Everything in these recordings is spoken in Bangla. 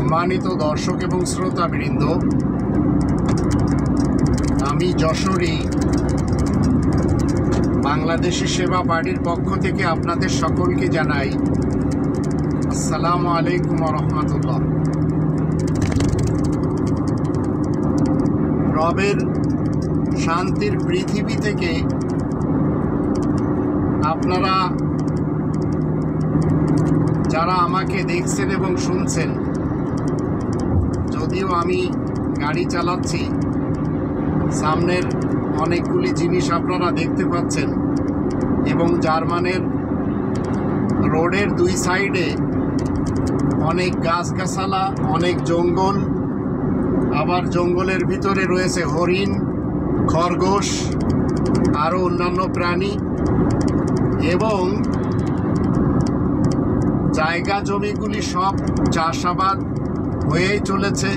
সম্মানিত দর্শক এবং শ্রোতাবৃন্দ, আমি যশোরী বাংলাদেশি সেবা পার্টির পক্ষ থেকে আপনাদের সকলকে জানাই আসসালামু আলাইকুম ওয়া রাহমাতুল্লাহ। রবের শান্তির পৃথিবী থেকে আপনারা যারা আমাকে দেখছেন এবং শুনছেন, যদিও আমি গাড়ি চালাচ্ছি, সামনের অনেকগুলি জিনিস আপনারা দেখতে পাচ্ছেন এবং জার্মানের রোডের দুই সাইডে অনেক গাছগাছালা, অনেক জঙ্গল, আবার জঙ্গলের ভিতরে রয়েছে হরিণ, খরগোশ, আরও অন্যান্য প্রাণী এবং জায়গা জমিগুলি সব চাষাবাদ হয়েই চলেছে।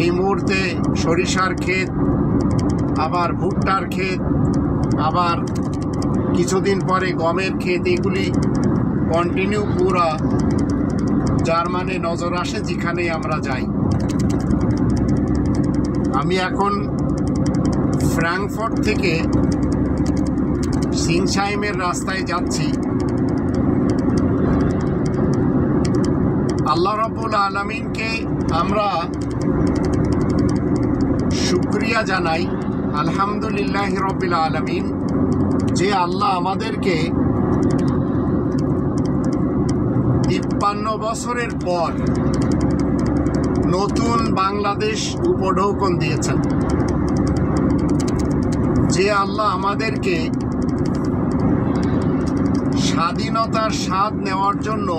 এই মুহূর্তে সরিষার ক্ষেত, আবার ভুট্টার ক্ষেত, আবার কিছুদিন পরে গমের ক্ষেত, এগুলি কন্টিনিউ পুরা জার্মানে নজর আসে যেখানে আমরা যাই। আমি এখন ফ্র্যাঙ্কফurt থেকে সিংশাইমের রাস্তায় যাচ্ছি। আল্লাহ রাব্বুল আলামিনকে আমরা শুকরিয়া জানাই, আলহামদুলিল্লাহি রাব্বিল আলামিন, যে আল্লাহ আমাদেরকে 53 বছরের পর নতুন বাংলাদেশ উপঢৌকন দিয়েছেন। যে আল্লাহ আমাদেরকে স্বাধীনতার স্বাদ নেওয়ার জন্য,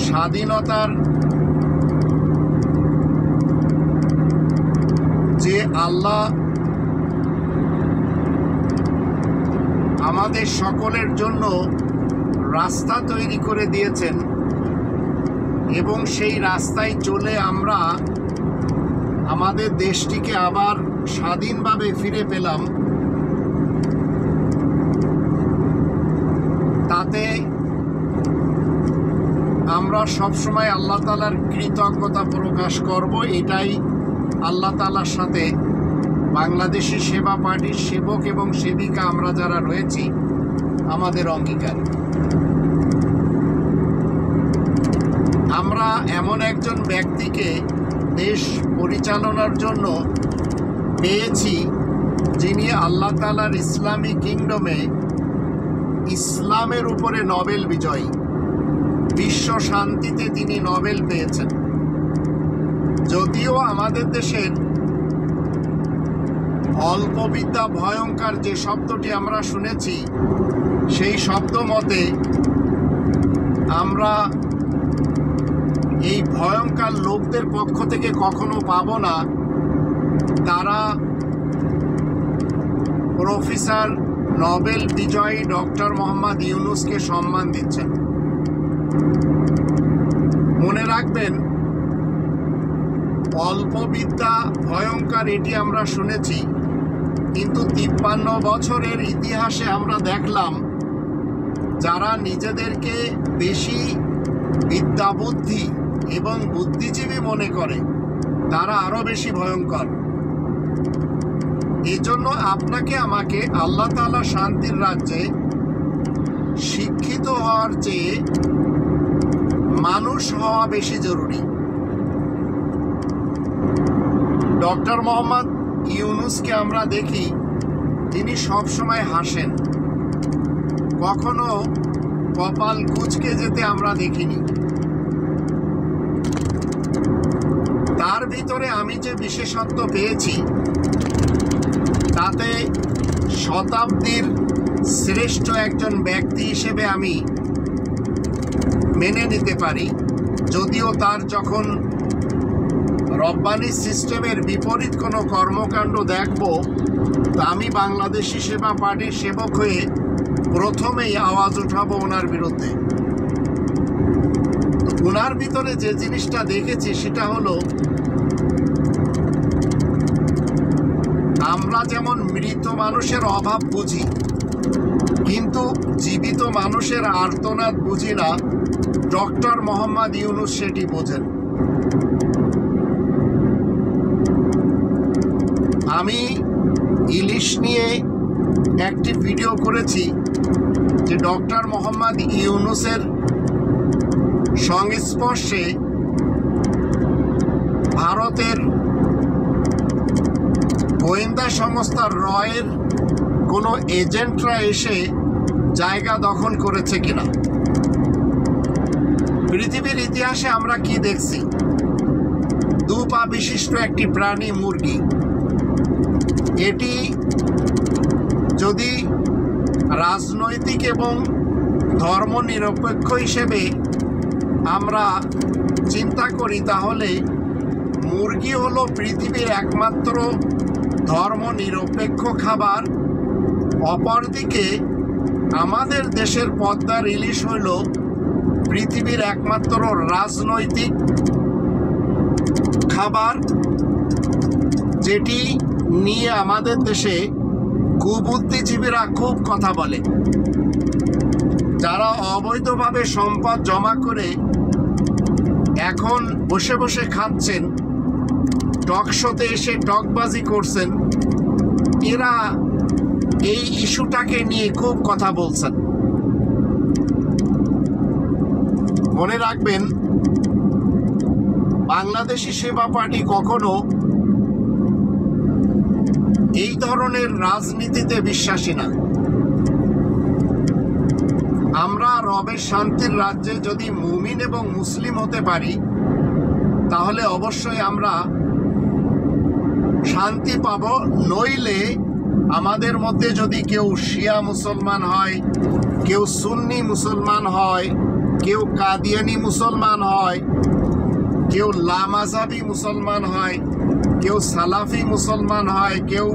স্বাধীনতার যে আল্লাহ আমাদের সকলের জন্য রাস্তা তৈরি করে দিয়েছেন এবং সেই রাস্তায় চলে আমরা আমাদের দেশটিকে আবার স্বাধীনভাবে ফিরে পেলাম, তাতে আমরা সবসময় আল্লাহ তাআলার কৃতজ্ঞতা প্রকাশ করব। এটাই আল্লাহ তাআলার সাথে বাংলাদেশি সেবা পার্টির সেবক এবং সেবিকা আমরা যারা রয়েছি আমাদের অঙ্গীকার। আমরা এমন একজন ব্যক্তিকে দেশ পরিচালনার জন্য পেয়েছি যিনি আল্লাহ তাআলার ইসলামী কিংডমে ইসলামের উপরে নোবেল বিজয়ী, বিশ্ব শান্তিতে তিনি নোবেল পেয়েছেন। যদিও আমাদের দেশের অল্পবিদ্যা ভয়ঙ্কর যে শব্দটি আমরা শুনেছি, সেই শব্দ মতে আমরা এই ভয়ঙ্কর লোকদের পক্ষ থেকে কখনো পাবো না। তারা প্রফেসর নোবেল বিজয়ী ডক্টর মোহাম্মদ ইউনূসকে সম্মান দিচ্ছেন। মনে রাখবেন, অল্পবিদ্যা ভয়ঙ্কর এটি আমরা শুনেছি, কিন্তু 53 বছরের ইতিহাসে আমরা দেখলাম যারা নিজেদেরকে বেশি বিদ্যা বুদ্ধি এবং বুদ্ধিজীবী মনে করে তারা আরো বেশি ভয়ঙ্কর। এজন্য আপনাকে আমাকে আল্লাহ তাআলা শান্তির রাজ্যে শিক্ষিত হওয়ার চেয়ে মানুষ হওয়া বেশি জরুরি। ডক্টর মোহাম্মদ ইউনূসকে আমরা দেখি, তিনি সবসময় হাসেন, কখনো কপাল কুঁচকে যেতে আমরা দেখিনি। তার ভিতরে আমি যে বিশেষত্ব পেয়েছি, তাতে শতাব্দীর শ্রেষ্ঠ একজন ব্যক্তি হিসেবে আমি মেনে নিতে পারি। যদিও তার যখন রব্বানি সিস্টেমের বিপরীত কোনো কর্মকাণ্ড দেখব, তা আমি বাংলাদেশি সেবা পার্টির সেবক হয়ে প্রথমেই আওয়াজ উঠাবো ওনার বিরুদ্ধে। ওনার ভিতরে যে জিনিসটা দেখেছি সেটা হলো, আমরা যেমন মৃত মানুষের অভাব বুঝি, কিন্তু জীবিত মানুষের আর্তনাদ বুঝি না, ডক্টর মোহাম্মদ ইউনূস সেটি বোঝেন। আমি ইলিশ নিয়ে একটি ভিডিও করেছি যে ডক্টর মোহাম্মদ ইউনূসের সংস্পর্শে ভারতের গোয়েন্দা সংস্থা রয়ের কোনো এজেন্টরা এসে জায়গা দখল করেছে কিনা। পৃথিবীর ইতিহাসে আমরা কি দেখছি? দু পা বিশিষ্ট একটি প্রাণী মুরগি, এটি যদি রাজনৈতিক এবং ধর্মনিরপেক্ষ হিসেবে আমরা চিন্তা করি, তাহলে মুরগি হলো পৃথিবীর একমাত্র ধর্মনিরপেক্ষ খাবার। অপরদিকে আমাদের দেশের পদ্মার ইলিশ হইল পৃথিবীর একমাত্র রাজনৈতিক খাবার, যেটি নিয়ে আমাদের দেশে কুবুদ্ধিজীবীরা খুব কথা বলে। যারা অবৈধভাবে সম্পদ জমা করে এখন বসে বসে খাচ্ছেন, টক শোতে এসে টকবাজি করছেন, এরা এই ইস্যুটাকে নিয়ে খুব কথা বলছেন। মনে রাখবেন, বাংলাদেশি সেবা পার্টি কখনো এই ধরনের রাজনীতিতে বিশ্বাসী না। আমরা রবের শান্তির রাজ্যে যদি মুমিন এবং মুসলিম হতে পারি, তাহলে অবশ্যই আমরা শান্তি পাব। নইলে আমাদের মধ্যে যদি কেউ শিয়া মুসলমান হয়, কেউ সুন্নি মুসলমান হয়, কেউ কাদিয়ানি মুসলমান হয়, কেউ লামাজাবি মুসলমান হয়, কেউ সালাফি মুসলমান হয়, কেউ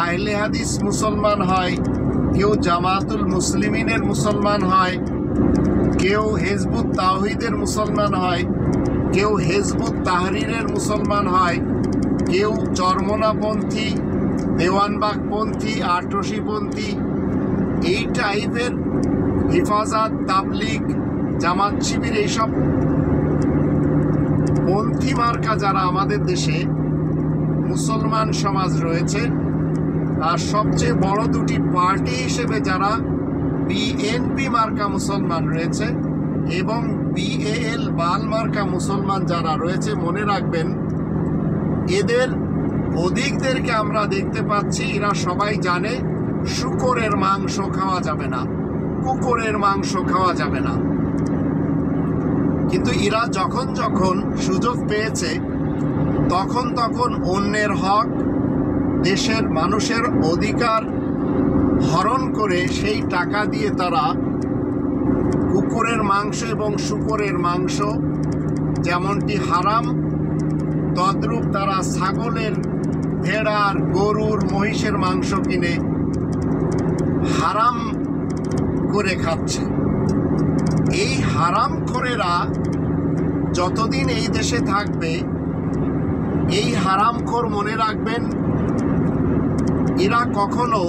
আহলে হাদিস মুসলমান হয়, কেউ জামাতুল মুসলিমিনের মুসলমান হয়, কেউ হিজবুত তাওহীদের মুসলমান হয়, কেউ হিজবুত তাহরীরের মুসলমান হয়, কেউ চরমনাপন্থী, দেওয়ানবাগপন্থী, আটরশিপন্থী, এই টাইপের হিফাজত, তাবলিগ, জামাত শিবির, এইসব পন্থী মার্কা যারা আমাদের দেশে মুসলমান সমাজ রয়েছে, আর সবচেয়ে বড় দুটি পার্টি হিসেবে যারা বিএনপি মার্কা মুসলমান রয়েছে এবং বিএএল বাল মার্কা মুসলমান যারা রয়েছে, মনে রাখবেন এদের অধিকদেরকে আমরা দেখতে পাচ্ছি, এরা সবাই জানে শূকরের মাংস খাওয়া যাবে না, কুকুরের মাংস খাওয়া যাবে না। কিন্তু এরা যখন যখন সুযোগ পেয়েছে তখন তখন অন্যের হক, দেশের মানুষের অধিকার হরণ করে সেই টাকা দিয়ে তারা কুকুরের মাংস এবং শূকরের মাংস যেমনটি হারাম, তদ্রূপ তারা ছাগলের, ভেড়ার, গরুর, মহিষের মাংস কিনে হারাম করে খাচ্ছে। এই হারামখোরেরা যতদিন এই দেশে থাকবে, এই হারামখোর মনে রাখবেন, এরা কখনো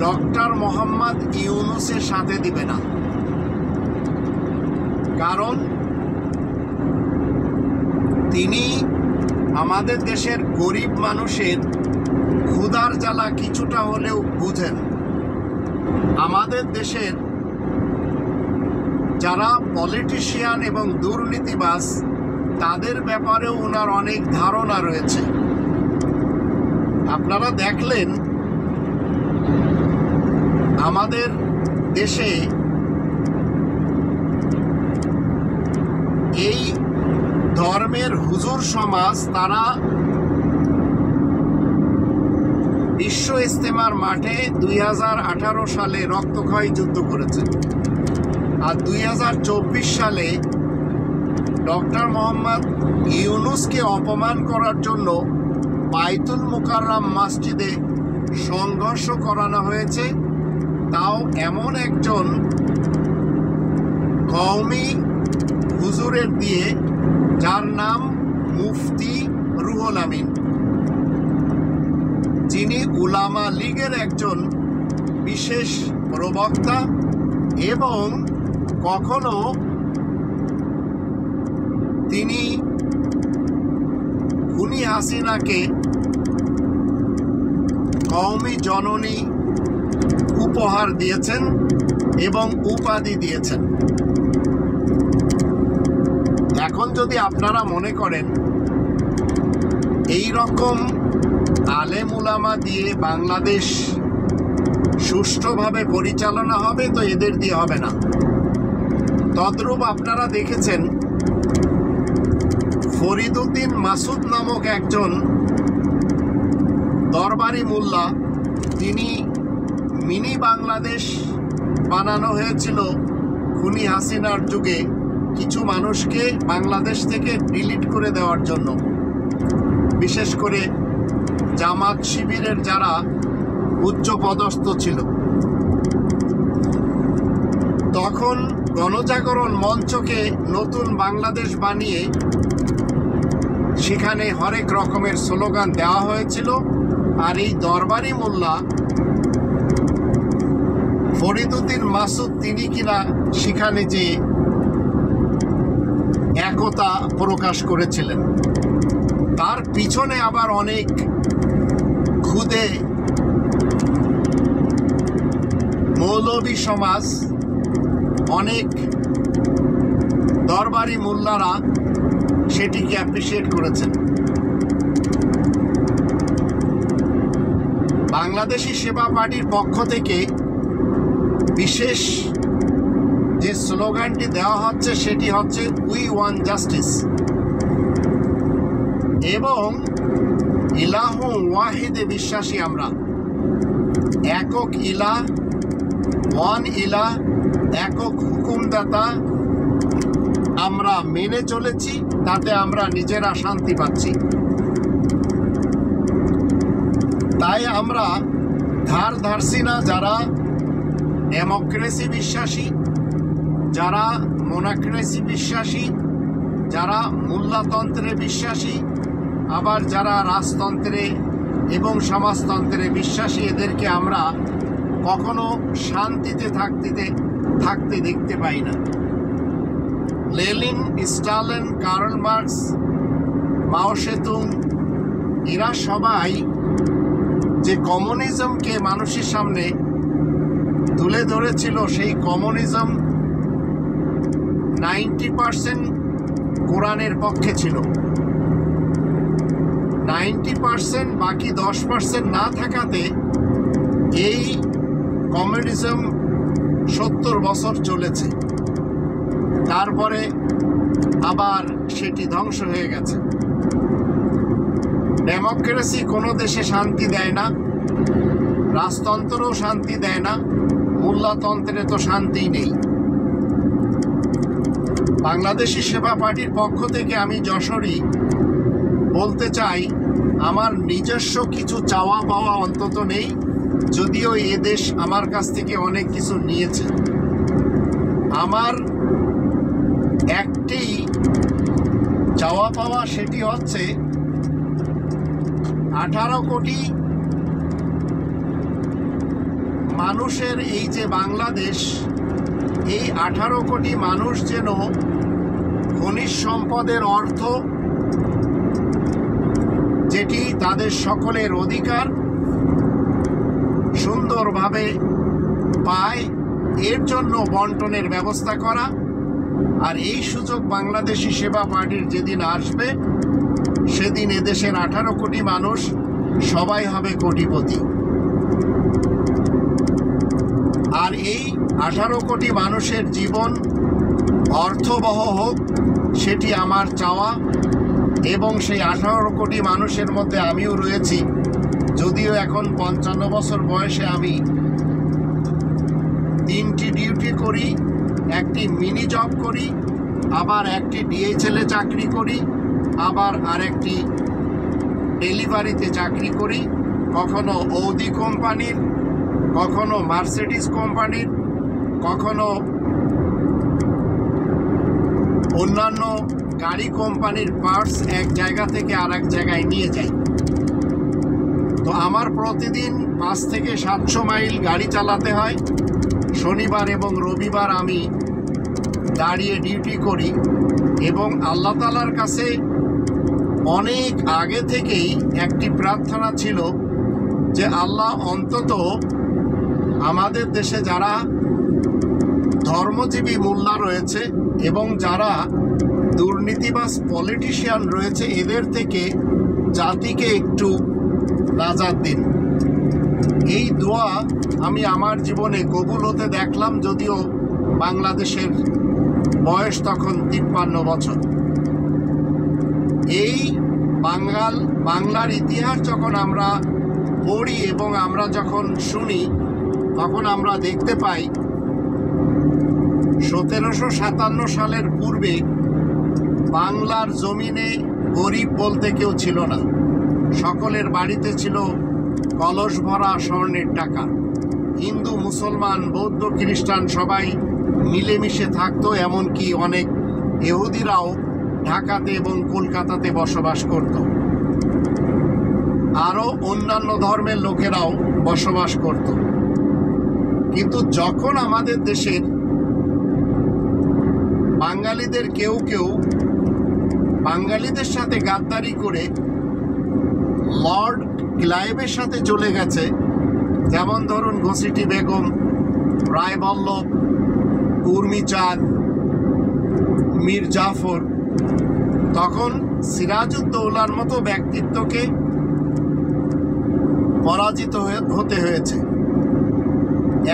ডক্টর মোহাম্মদ ইউনূসের সাথে দিবে না। কারণ তিনি আমাদের দেশের গরিব মানুষের ক্ষুধার জ্বালা কিছুটা হলেও বুঝেন। আমাদের দেশের যারা পলিটিশিয়ান এবং দুর্নীতিবাজ, তাদের ব্যাপারেও ওনার অনেক ধারণা রয়েছে। আপনারা দেখলেন আমাদের দেশে এই ধর্মের হুজুর সমাজ, তারা বিশ্ব ইজতেমার মাঠে 2018 সালে রক্তক্ষয়ী যুদ্ধ করেছে, আর 2024 সালে ডক্টর মোহাম্মদ ইউনূসকে অপমান করার জন্য বাইতুল মুকাররম মসজিদে সংঘর্ষ করানো হয়েছে। তাও এমন একজন কওমি হুজুরের দিয়ে, যার নাম মুফতি রুহুল আমিন, যিনি উলামা লীগের একজন বিশেষ প্রবক্তা এবং কখনো তিনি খুনি হাসিনাকে কওমি জননী উপহার দিয়েছেন এবং উপাধি দিয়েছেন। এখন যদি আপনারা মনে করেন এই রকম আলেম উলামা দিয়ে বাংলাদেশ সুষ্ঠুভাবে পরিচালনা হবে, তো এদের দিয়ে হবে না। তদ্রূপ আপনারা দেখেছেন ফরিদউদ্দিন মাসুদ নামক একজন দরবারি মোল্লা, তিনি মিনি বাংলাদেশ বানানো হয়েছিল খুনি হাসিনার যুগে কিছু মানুষকে বাংলাদেশ থেকে ডিলিট করে দেওয়ার জন্য, বিশেষ করে জামাত শিবিরের যারা উচ্চপদস্থ ছিল। তখন গণজাগরণ মঞ্চকে নতুন বাংলাদেশ বানিয়ে সেখানে হরেক রকমের স্লোগান দেওয়া হয়েছিল। আর এই দরবারি মোল্লা ফরিদউদ্দিন মাসুদ তিনি কিনা সেখানে যে একতা প্রকাশ করেছিলেন, তার পিছনে আবার অনেক খুদে মৌলবী সমাজ, অনেক দরবারি মোল্লারা সেটিকে অ্যাপ্রিসিয়েট করেছেন। বাংলাদেশি সেবা পার্টির পক্ষ থেকে বিশেষ যে স্লোগানটি দেওয়া হচ্ছে সেটি হচ্ছে উই ওয়ান্ট জাস্টিস, এবং ইলাহু ওয়াহিদে বিশ্বাসী আমরা। একক ইলাহ, ওয়ান ইলাহ, একক হুকুমদাতা আমরা মেনে চলেছি, তাতে আমরা নিজেরা শান্তি পাচ্ছি। তাই আমরা ধার ধারছি না যারা ডেমোক্রেসি বিশ্বাসী, যারা মোনাক্রেসি বিশ্বাসী, যারা মোল্লাতন্ত্রে বিশ্বাসী, আবার যারা রাজতন্ত্রে এবং সমাজতন্ত্রে বিশ্বাসী, এদেরকে আমরা কখনো শান্তিতে থাকতে দেখতে পাই না। লেনিন, স্টালিন, কার্ল মার্কস, মাও সেতুং, এরা সবাই যে কমিউনিজমকে মানুষের সামনে তুলে ধরেছিল, সেই কমিউনিজম 90% কোরআনের পক্ষে ছিল। 90%, বাকি 10% না থাকাতে এই কমিউনিজম 70 বছর চলেছে, তারপরে আবার সেটি ধ্বংস হয়ে গেছে। ডেমোক্রেসি কোনো দেশে শান্তি দেয় না, রাজতন্ত্রও শান্তি দেয় না, মোল্লাতন্ত্রে তো শান্তিই নেই। বাংলাদেশি সেবা পার্টির পক্ষ থেকে আমি যশোরী বলতে চাই, আমার নিজস্ব কিছু চাওয়া পাওয়া অন্তত নেই, যদিও এ দেশ আমার কাছ থেকে অনেক কিছু নিয়েছে। আমার একটি চাওয়া পাওয়া, সেটি হচ্ছে 18 কোটি মানুষের এই যে বাংলাদেশ, এই 18 কোটি মানুষ যেন খনিজ সম্পদের অর্থ, যেটি তাদের সকলের অধিকার, সুন্দরভাবে পায়, এর জন্য বন্টনের ব্যবস্থা করা। আর এই সুযোগ বাংলাদেশি সেবা পার্টির যেদিন আসবে, সেদিন এদেশের 18 কোটি মানুষ সবাই হবে কোটিপতি। আর এই 18 কোটি মানুষের জীবন অর্থবহ হোক, সেটি আমার চাওয়া। এবং সেই 18 কোটি মানুষের মধ্যে আমিও রয়েছি, যদিও এখন 55 বছর বয়সে আমি 3টি ডিউটি করি, একটি মিনি জব করি, আবার একটি ডিএইচএলে চাকরি করি, আবার আরেকটি ডেলিভারিতে চাকরি করি, কখনো ঔদি কোম্পানির, কখনো মার্সিডিজ কোম্পানির, কখনো অন্যান্য গাড়ি কোম্পানির পার্টস এক জায়গা থেকে আর এক জায়গায় নিয়ে যাই। তো আমার প্রতিদিন 5 থেকে 700 মাইল গাড়ি চালাতে হয়। শনিবার এবং রবিবার আমি দাঁড়িয়ে ডিউটি করি এবং আল্লাহ তাআলার কাছে অনেক আগে থেকেই একটি প্রার্থনা ছিল যে আল্লাহ অন্তত আমাদের দেশে যারা ধর্মজীবী মোল্লা রয়েছে এবং যারা দুর্নীতিবাজ পলিটিশিয়ান রয়েছে এদের থেকে জাতিকে একটু নাজাত দিন। এই দোয়া আমি আমার জীবনে কবুল হতে দেখলাম, যদিও বাংলাদেশের বয়স তখন 53 বছর। এই বাংলার ইতিহাস যখন আমরা পড়ি এবং আমরা যখন শুনি তখন আমরা দেখতে পাই 1757 সালের পূর্বে বাংলার জমিনে গরিব বলতে কেউ ছিল না। সকলের বাড়িতে ছিল কলস ভরা স্বর্ণের টাকা। হিন্দু, মুসলমান, বৌদ্ধ, খ্রিস্টান সবাই মিলেমিশে থাকতো। এমনকি অনেক ইহুদিরাও ঢাকাতে এবং কলকাতাতে বসবাস করত। আরও অন্যান্য ধর্মের লোকেরাও বসবাস করত। কিন্তু যখন আমাদের দেশের বাঙালিদের কেউ কেউ বাঙালিদের সাথে গাদ্দারি করে লর্ড ক্লাইভের সাথে চলে গেছে, যেমন ধরুন ঘসিটি বেগম, রায়বল্লভ, উর্মিচাঁদ, মীর জাফর, তখন সিরাজউদ্দৌলার মতো ব্যক্তিত্বকে পরাজিত হতে হয়েছে।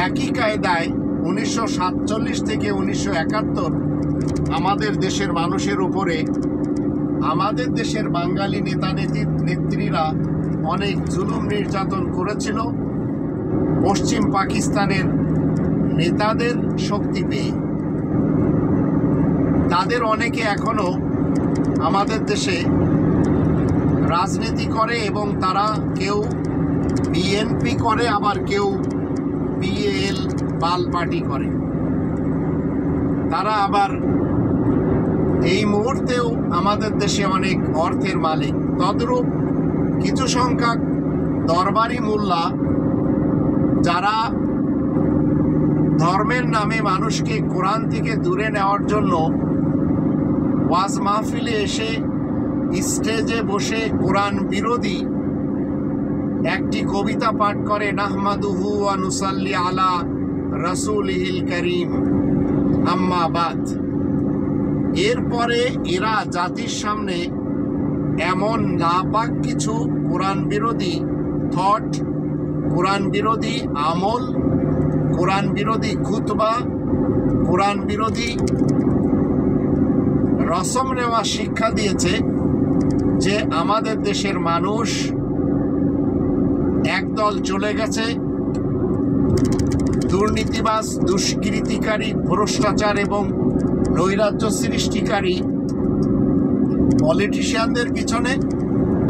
একই কায়দায় 1947 থেকে 1971 আমাদের দেশের মানুষের উপরে আমাদের দেশের বাঙালি নেত্রীরা অনেক জুলুম নির্যাতন করেছিল পশ্চিম পাকিস্তানের নেতাদের শক্তি পেয়ে। তাদের অনেকে এখনো আমাদের দেশে রাজনীতি করে এবং তারা কেউ বিএনপি করে, আবার কেউ বিএল বাল পার্টি করে। তারা আবার এই মুহূর্তেও আমাদের দেশে অনেক অর্থের মালিক। তদ্রূপ কিছু সংখ্যক দরবারি মোল্লা যারা ধর্মের নামে মানুষকে কোরআন থেকে দূরে নেওয়ার জন্য ওয়াজ মাহফিলে এসে স্টেজে বসে কোরআন বিরোধী একটি কবিতা পাঠ করে, নাহমাদুহু ওয়া নুসাল্লি আলা রাসূলিহিল কারীম আম্মা বাদ। এরপরে এরা জাতির সামনে এমন নাপাক কিছু কোরআন বিরোধী থট, কোরআন বিরোধী আমল, কোরআন বিরোধী খুতবা, কোরআন বিরোধী রসম রেওয়াজ শিক্ষা দিয়েছে যে আমাদের দেশের মানুষ একদল চলে গেছে দুর্নীতিবাজ, দুষ্কৃতিকারী, ভ্রষ্টাচার এবং নৈরাজ্য সৃষ্টিকারী পলিটিশিয়ানদের পিছনে,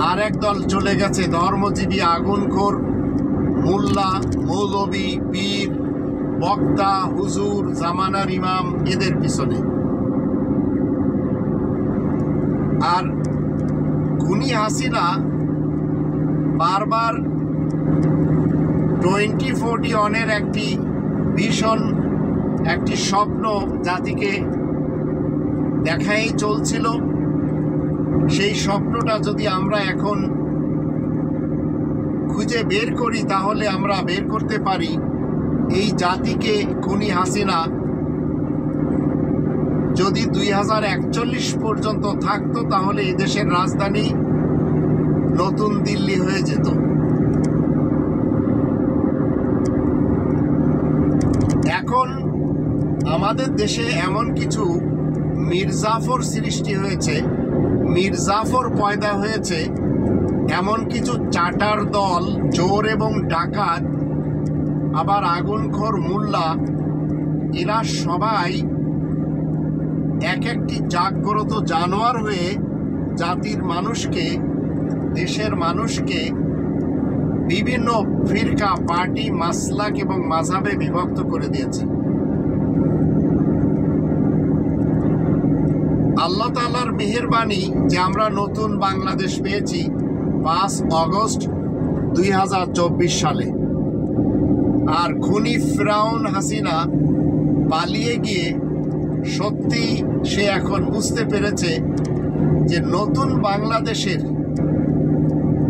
আর একদল চলে গেছে ধর্মজীবী, আগুনখোর, মোল্লা, মৌলবী, পীর, বক্তা, হুজুর, জামানার ইমাম এদের পিছনে। আর খুনি হাসিনা বারবার 2041 একটি ভীষণ একটি স্বপ্ন জাতিকে দেখাই চলছিল। সেই স্বপ্নটা যদি আমরা এখন খুঁজে বের করি তাহলে আমরা বের করতে পারি এই জাতিকে খুনি হাসিনা যদি 2041 পর্যন্ত থাকতো তাহলে এই দেশের রাজধানী নতুন দিল্লি হয়ে যেত। এখন আমাদের দেশে এমন কিছু মীর জাফর সৃষ্টি হয়েছে, মীর জাফর পয়দা হয়েছে, এমন কিছু চাটার দল, চোর এবং ডাকাত, আবার আগুনখোর মোল্লা, এরা সবাই এক একটি জাগ্রত জানোয়ার হয়ে জাতির মানুষকে, দেশের মানুষকে বিভিন্ন ফিরকা, পার্টি, মাসলাক এবং মাযহাবে বিভক্ত করে দিয়েছে। আল্লাহ তাআলার মেহেরবানি যে আমরা নতুন বাংলাদেশ পেয়েছি 5 আগস্ট 2024 সালে। আর খুনি ফিরাউন হাসিনা পালিয়ে গিয়ে সত্যি সে এখন বুঝতে পেরেছে যে নতুন বাংলাদেশের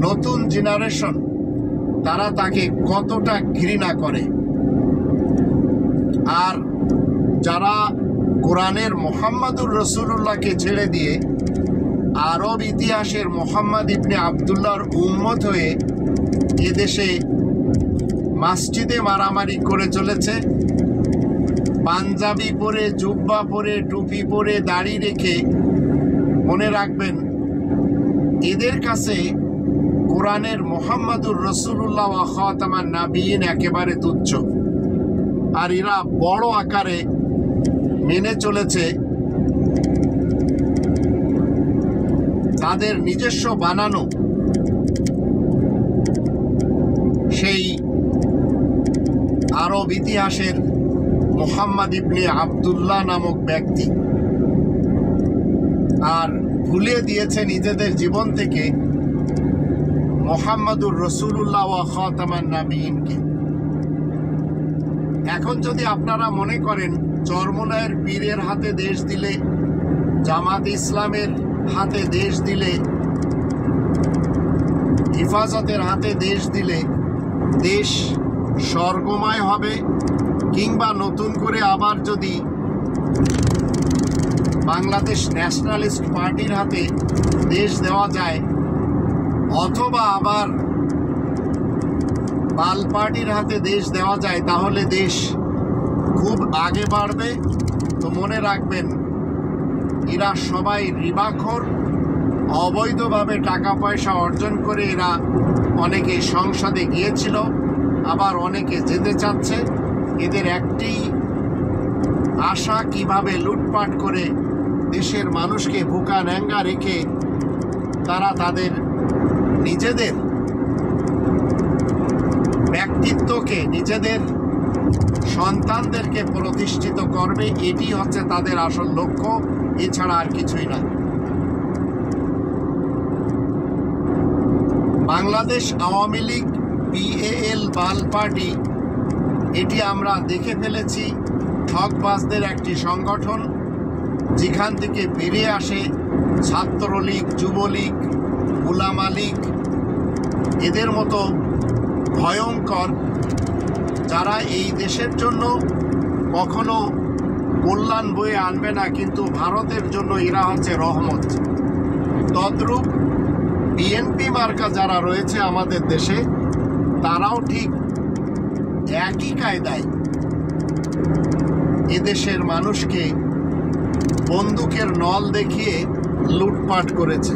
নতুন জেনারেশন তারা তাকে কতটা ঘৃণা করে। আর যারা কোরআনের মুহাম্মাদুর রাসূলুল্লাহকে ছেড়ে দিয়ে আরব ইতিহাসের মুহাম্মদ ইবনে আবদুল্লাহর উম্মত হয়ে এদেশে মসজিদে মারামারি করে চলেছে, পাঞ্জাবি পরে, জুব্বা পরে, টুপি পরে, দাড়ি রেখে, মনে রাখবেন এদের কাছে কোরআনের মুহাম্মাদুর রাসূলুল্লাহ ওয়া খাতামান নাবিয়িন একেবারে তুচ্ছ। আর এরা বড় আকারে মেনে চলেছে তাদের নিজস্ব বানানো সেই আরব ইতিহাসের মুহাম্মদ ইবনে আবদুল্লাহ নামক ব্যক্তি, আর ভুলিয়ে দিয়েছে নিজেদের জীবন থেকে মুহাম্মাদুর রাসূলুল্লাহ ওয়া খাতামান নাবিয়িনকে। এখন যদি আপনারা মনে করেন চরমোনাইয়ের পীরের হাতে দেশ দিলে, জামাত ইসলামের হাতে দেশ দিলে, হিফাজতের হাতে দেশ দিলে দেশ স্বর্গময় হবে, কিংবা নতুন করে আবার যদি বাংলাদেশ ন্যাশনালিস্ট পার্টির হাতে দেশ দেওয়া যায়, অথবা আবার বাল পার্টির হাতে দেশ দেওয়া যায়, তাহলে দেশ খুব আগে বাড়বে। তো মনে রাখবেন এরা সবাই রিবাখোর, অবৈধভাবে টাকা পয়সা অর্জন করে এরা অনেকে সংসদে গিয়েছিল, আবার অনেকে যেতে চাচ্ছে। এদের একটি আশা কিভাবে লুটপাট করে দেশের মানুষকে ভুকা ন্যাঙ্গা রেখে তারা তাদের নিজেদের ব্যক্তিত্বকে, নিজেদের সন্তানদেরকে প্রতিষ্ঠিত করবে, এটি হচ্ছে তাদের আসল লক্ষ্য, এছাড়া আর কিছুই না। বাংলাদেশ আওয়ামী লীগ, BAL, বাল পার্টি, এটি আমরা দেখে ফেলেছি ঠকবাজদের একটি সংগঠন, যেখান থেকে বেরিয়ে আসে ছাত্রলীগ, যুবলীগ, উলামা লীগ, এদের মতো ভয়ঙ্কর, যারা এই দেশের জন্য কখনো কল্যাণ বয়ে আনবে না, কিন্তু ভারতের জন্য এরা হচ্ছে রহমত। তদ্রূপ বিএনপি মার্কা যারা রয়েছে আমাদের দেশে, তারাও ঠিক একই কায়দায় এদেশের মানুষকে বন্দুকের নল দেখিয়ে লুটপাট করেছে।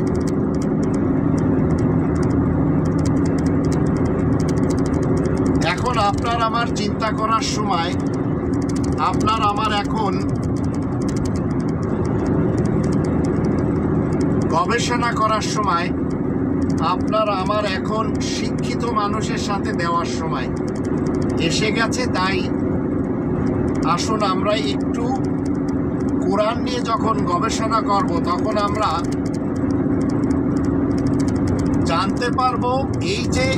এখন আপনার আমার চিন্তা করার সময়, আপনার আমার এখন গবেষণা করার সময়, আপনার আমার এখন শিক্ষিত মানুষের সাথে দেওয়ার সময় এসে গেছে। তাই আসুন আমরা একটু কোরআন নিয়ে যখন গবেষণা করব, তখন আমরা জানতে পারবো এই যে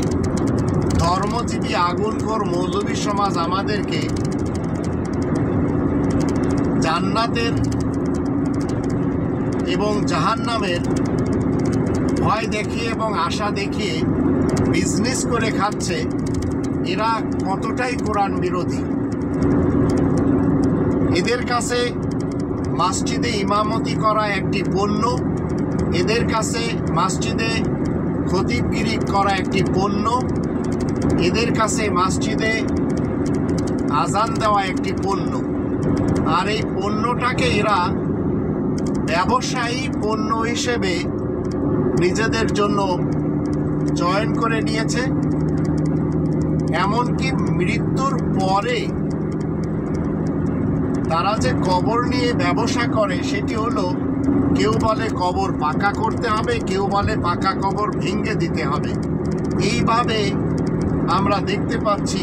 ধর্মজীবী আগুনখোর মৌলবী সমাজ আমাদেরকে জান্নাতের এবং জাহান্নামের ভয় দেখিয়ে এবং আশা দেখিয়ে বিজনেস করে খাচ্ছে, এরা কতটাই কোরআন বিরোধী। এদের কাছে মসজিদে ইমামতি করা একটি পণ্য, এদের কাছে মসজিদে খতিবগিরি করা একটি পণ্য, এদের কাছে মসজিদে আজান দেওয়া একটি পণ্য। আর এই পণ্যটাকে এরা ব্যবসায়ী পণ্য হিসেবে নিজেদের জন্য চয়ন করে নিয়েছে। এমনকি মৃত্যুর পরে তারা যে কবর নিয়ে ব্যবসা করে, সেটি হলো কেউ বলে কবর পাকা করতে হবে, কেউ বলে পাকা কবর ভেঙে দিতে হবে। এইভাবে আমরা দেখতে পাচ্ছি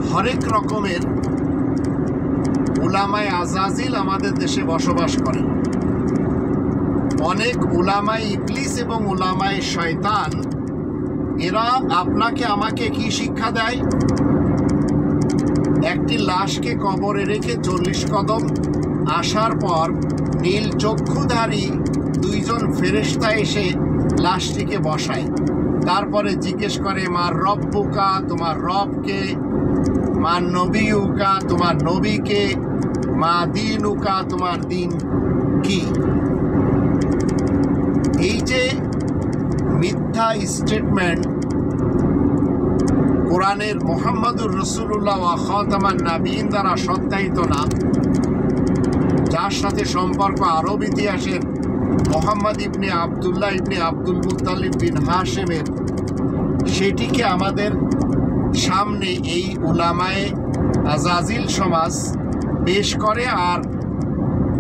হরেক রকমের উলামায়ে আজাজিল আমাদের দেশে বসবাস করে। অনেক উলামায়ে ইবলিস এবং উলামায়ে শয়তান, এরা আপনাকে আমাকে কি শিক্ষা দেয়? একটি লাশকে কবরে রেখে 40 কদম আসার পর নীল চক্ষুধারী দুইজন ফেরেশতা এসে লাশটিকে বসায়। তারপরে জিজ্ঞেস করে, মার রব্বুকা, তোমার রবকে, মা নবিউকা, তোমার নবীকে, মা দিনুকা, তোমার দিন কি। এই যে মিথ্যা স্টেটমেন্ট কোরআনের মুহাম্মদুর রাসূলুল্লাহ ওয়া খাতামান নাবিয়িন দ্বারা সত্যায়িত না, যার সাথে সম্পর্ক আরব ইতিহাসের মোহাম্মদ ইবনে আবদুল্লাহ ইবনে আব্দুল মুত্তালিব বিন হাশেমের, সেটিকে আমাদের সামনে এই উলামায়ে আজাজিল সমাজ পেশ করে, আর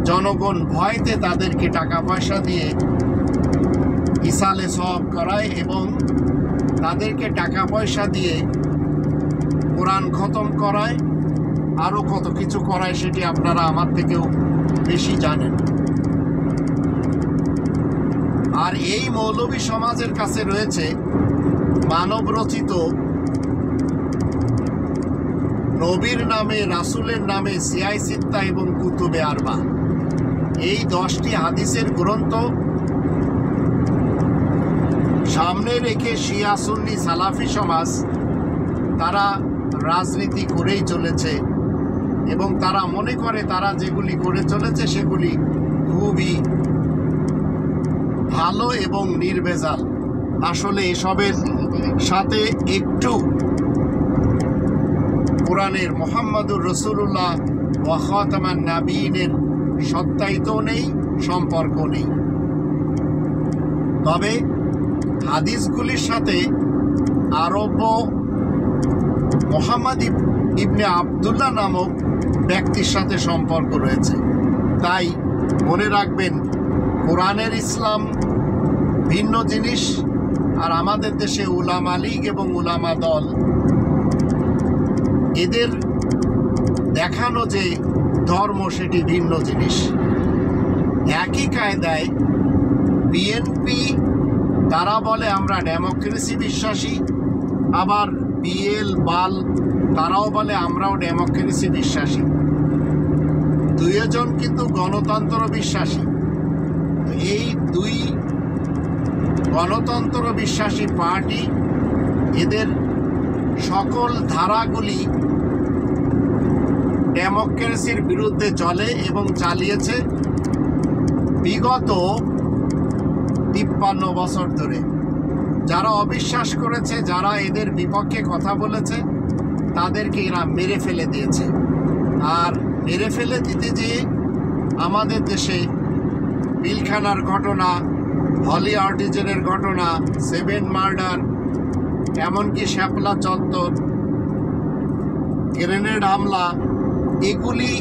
জনগণ ভয়তে তাদেরকে টাকা পয়সা দিয়ে ইসালে সওয়াব করায় এবং তাদেরকে টাকা পয়সা দিয়ে কোরআন খতম করায়, আরও কত কিছু করায়, সেটি আপনারা আমার থেকেও বেশি জানেন। আর এই মৌলবী সমাজের কাছে রয়েছে মানবরচিত নবীর নামে, রাসূলের নামে সিয়াই সিত্তা এবং কুতুবে আরবা, এই 10টি হাদিসের গ্রন্থ সামনে রেখে শিয়া সুন্নি সালাফি সমাজ তারা রাজনীতি করেই চলেছে এবং তারা মনে করে তারা যেগুলি করে চলেছে সেগুলি খুবই ভালো এবং নির্ভেজাল। আসলে এসবের সাথে একটু কোরআনের মুহাম্মদুর রাসূলুল্লাহ ওয়া খাতামান নাবিয়িনের সত্যায়িত নেই, সম্পর্ক নেই। তবে হাদিসগুলির সাথে আরব মুহাম্মদ ইবনে আবদুল্লাহ নামক ব্যক্তির সাথে সম্পর্ক রয়েছে। তাই মনে রাখবেন, কোরআনের ইসলাম ভিন্ন জিনিস, আর আমাদের দেশে উলামা লীগ এবং উলামা দল, এদের দেখানো যে ধর্ম সেটি ভিন্ন জিনিস। একই কায়দায় বিএনপি তারা বলে আমরা ডেমোক্রেসি বিশ্বাসী, আবার বিএল বাল তারাও বলে আমরাও ডেমোক্রেসি বিশ্বাসী। দুইজন কিন্তু গণতন্ত্র বিশ্বাসী। এই দুই গণতন্ত্র বিশ্বাসী পার্টি এদের সকল ধারাগুলি ডেমোক্রেসির বিরুদ্ধে চলে এবং চালিয়েছে বিগত 53 বছর ধরে। যারা অবিশ্বাস করেছে, যারা এদের বিপক্ষে কথা বলেছে, তাদেরকে এরা মেরে ফেলে দিয়েছে। আর মেরে ফেলে দিতে যেয়ে আমাদের দেশে পিলখানার ঘটনা, হলি আর্টিজেনের ঘটনা, 7 মার্ডার, এমনকি শ্যাপলা চত্বর, গ্রেনেড হামলা, এগুলি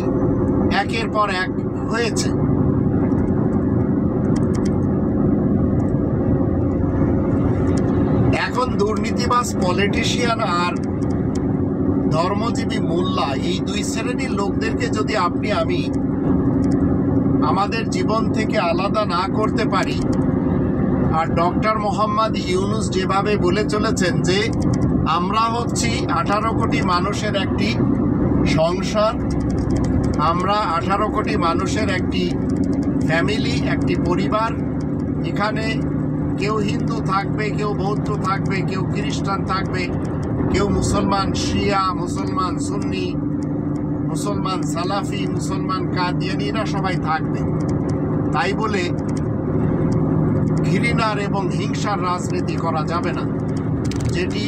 একের পর এক হয়েছে। এখন দুর্নীতিবাজ পলিটিশিয়ান আর ধর্মজীবী মোল্লা, এই দুই শ্রেণীর লোকদেরকে যদি আপনি আমি আমাদের জীবন থেকে আলাদা না করতে পারি, আর ডক্টর মোহাম্মদ ইউনূস যেভাবে বলে চলেছেন যে আমরা হচ্ছি 18 কোটি মানুষের একটি সংসার, আমরা 18 কোটি মানুষের একটি ফ্যামিলি, একটি পরিবার, এখানে কেউ হিন্দু থাকবে, কেউ বৌদ্ধ থাকবে, কেউ খ্রিস্টান থাকবে, কেউ মুসলমান শিয়া, মুসলমান সুন্নি, মুসলমান সালাফি, মুসলমান কাদিয়ানীরা সবাই থাকবে। তাই বলে ঘৃণার এবং হিংসার রাজনীতি করা যাবে না, যেটি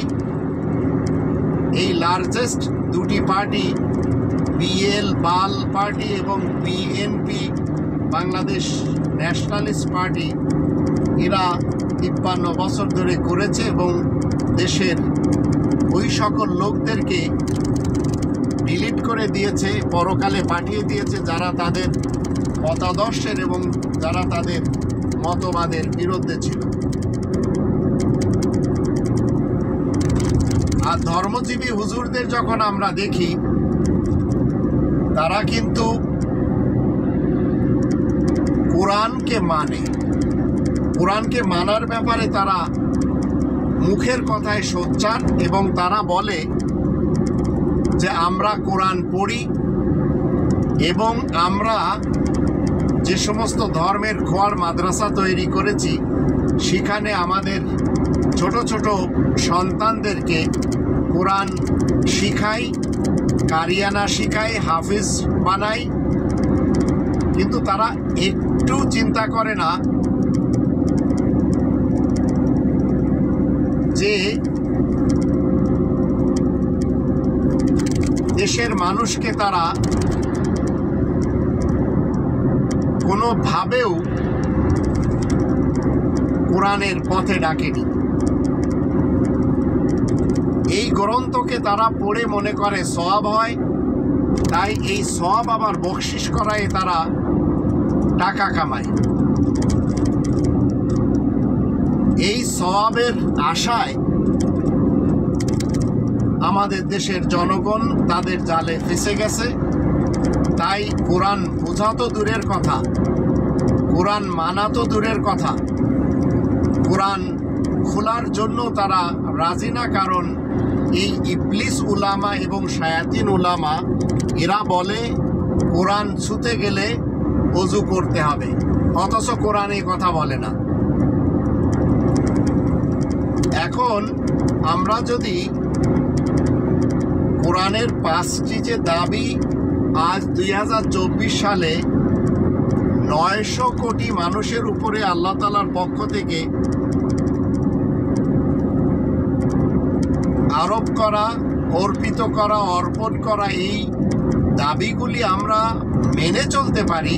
এই লার্জেস্ট দুটি পার্টি, বিএল বাল পার্টি এবং বিএনপি বাংলাদেশ ন্যাশনালিস্ট পার্টি, এরা 53 বছর ধরে করেছে এবং দেশের ওই সকল লোকদেরকে ডিলিট করে দিয়েছে, পরকালে পাঠিয়ে দিয়েছে যারা তাদের মতাদর্শের এবং যারা তাদের মতবাদের বিরুদ্ধে ছিল। আর ধর্মজীবী হুজুরদের যখন আমরা দেখি, তারা কিন্তু কোরআনকে মানে, কোরআনকে মানার ব্যাপারে তারা মুখের কথায় সোচ্চার এবং তারা বলে যে আমরা কোরআন পড়ি এবং আমরা যে সমস্ত ধর্মের খোয়ার মাদ্রাসা তৈরি করেছি সেখানে আমাদের ছোট ছোট সন্তানদেরকে কোরআন শিখাই, কারিয়ানা শিখাই, হাফিজ বানাই, কিন্তু তারা একটু চিন্তা করে না যে দেশের মানুষকে তারা কোনোভাবেও কোরআনের পথে ডাকেনি। এই গ্রন্থকে তারা পড়ে মনে করে সওয়াব হয়, তাই এই সওয়াব আবার বকশিশ করায় তারা টাকা কামায়। এই সওয়াবের আশায় আমাদের দেশের জনগণ তাদের জালে ফেঁসে গেছে। তাই কোরআন বোঝা তো দূরের কথা, কোরআন মানা তো দূরের কথা, কোরআন খোলার জন্য তারা রাজি না। কারণ এই ইবলিস উলামা এবং শায়াতিন উলামা এরা বলে কোরআন ছুঁতে গেলে ওযু করতে হবে, অথচ কোরআন এই কথা বলে না। এখন আমরা যদি কোরআনের 5টি যে দাবি আজ 2024 সালে 900 কোটি মানুষের উপরে আল্লাহ তাআলার পক্ষ থেকে আরোপ করা, অর্পিত করা, অর্পণ করা, এই দাবিগুলি আমরা মেনে চলতে পারি,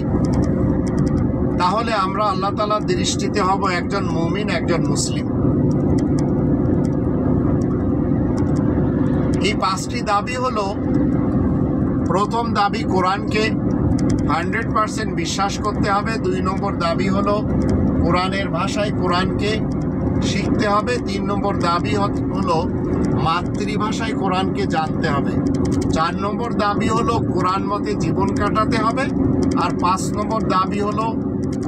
তাহলে আমরা আল্লাহ তাআলার দৃষ্টিতে হব একজন মুমিন, একজন মুসলিম। এই 5টি দাবি হলো, প্রথম দাবি কোরআনকে 100% বিশ্বাস করতে হবে। 2 নম্বর দাবি হলো কোরআনের ভাষায় কোরআনকে শিখতে হবে। 3 নম্বর দাবি হলো মাতৃভাষায় কোরআনকে জানতে হবে। 4 নম্বর দাবি হলো কোরআন মতে জীবন কাটাতে হবে। আর 5 নম্বর দাবি হলো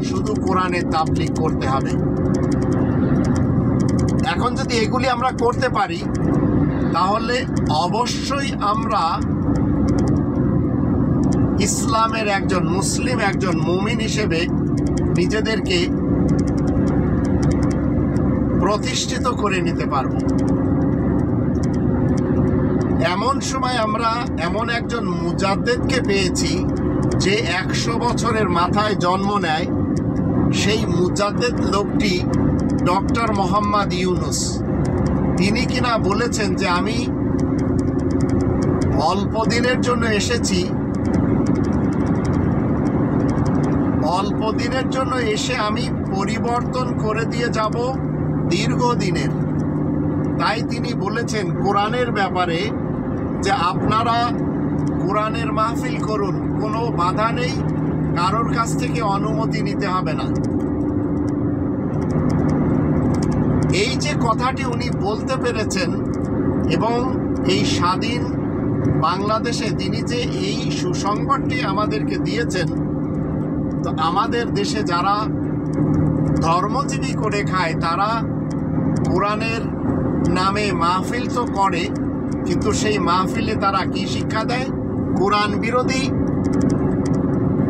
শুধু কোরআনের তাবলীগ করতে হবে। এখন যদি এগুলি আমরা করতে পারি তাহলে অবশ্যই আমরা ইসলামের একজন মুসলিম, একজন মুমিন হিসেবে নিজেদেরকে প্রতিষ্ঠিত করে নিতে পারব। এমন সময় আমরা এমন একজন মুজাদ্দেদকে পেয়েছি যে 100 বছরের মাথায় জন্ম নেয়। সেই মুজাদ্দেদ লোকটি ডক্টর মোহাম্মদ ইউনুস। তিনি কিনা বলেছেন যে আমি অল্প দিনের জন্য এসেছি, অল্প দিনের জন্য এসে আমি পরিবর্তন করে দিয়ে যাব দীর্ঘদিনের। তাই তিনি বলেছেন কোরআনের ব্যাপারে যে আপনারা কোরআনের মাহফিল করুন, কোনো বাধা নেই, কারোর কাছ থেকে অনুমতি নিতে হবে না। এই যে কথাটি উনি বলতে পেরেছেন এবং এই স্বাধীন বাংলাদেশে তিনি যে এই সুসংবাদটি আমাদেরকে দিয়েছেন, তো আমাদের দেশে যারা ধর্মজীবী করে খায় তারা কোরআনের নামে মাহফিল তো করে, কিন্তু সেই মাহফিলে তারা কি শিক্ষা দেয়? কোরআন বিরোধী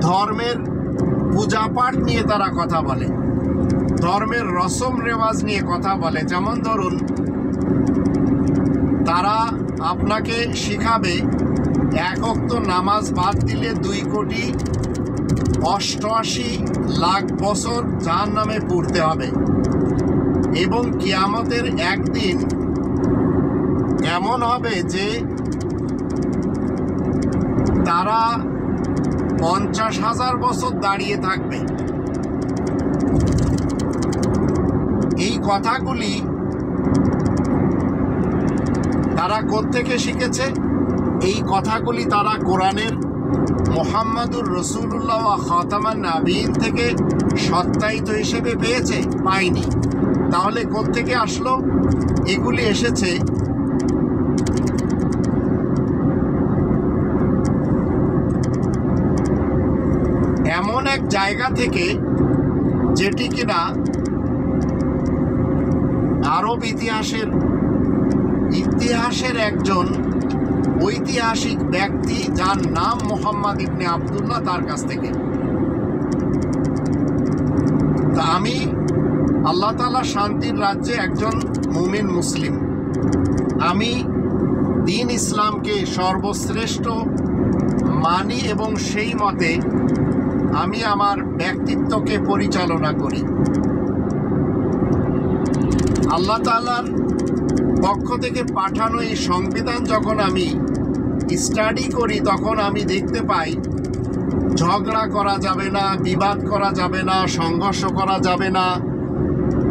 ধর্মের পূজাপাঠ নিয়ে তারা কথা বলে, ধর্মের রসম রেওয়াজ নিয়ে কথা বলে। যেমন ধরুন, তারা আপনাকে শিখাবে 1 ওয়াক্ত নামাজ বাদ দিলে 2,88,00,000 বছর জাহান্নামে পুড়তে হবে এবং কিয়ামতের একদিন এমন হবে যে তারা 50,000 বছর দাঁড়িয়ে থাকবে। এই কথাগুলি তারা কোত্থেকে শিখেছে? এই কথাগুলি তারা কোরআনের মুহাম্মাদুর রাসূলুল্লাহ ওয়া খাতামান নাবিয়িন থেকে সত্যায়িত হিসেবে পেয়েছে? পায়নি। তাহলে কোত্থেকে আসলো? এগুলি এসেছে এমন এক জায়গা থেকে যেটি কিনা আরব ইতিহাসের একজন ঐতিহাসিক ব্যক্তি যার নাম মোহাম্মদ ইবনে আবদুল্লাহ, তার কাছ থেকে। তা আমি আল্লাহ তাআলা শান্তির রাজ্যে একজন মুমিন মুসলিম, আমি দ্বীন ইসলামকে সর্বশ্রেষ্ঠ মানি এবং সেই মতে আমি আমার ব্যক্তিত্বকে পরিচালনা করি। আল্লাহ তাআলার পক্ষ থেকে পাঠানো এই সংবিধান যখন আমি স্টাডি করি, তখন আমি দেখতে পাই ঝগড়া করা যাবে না, বিবাদ করা যাবে না, সংঘর্ষ করা যাবে না,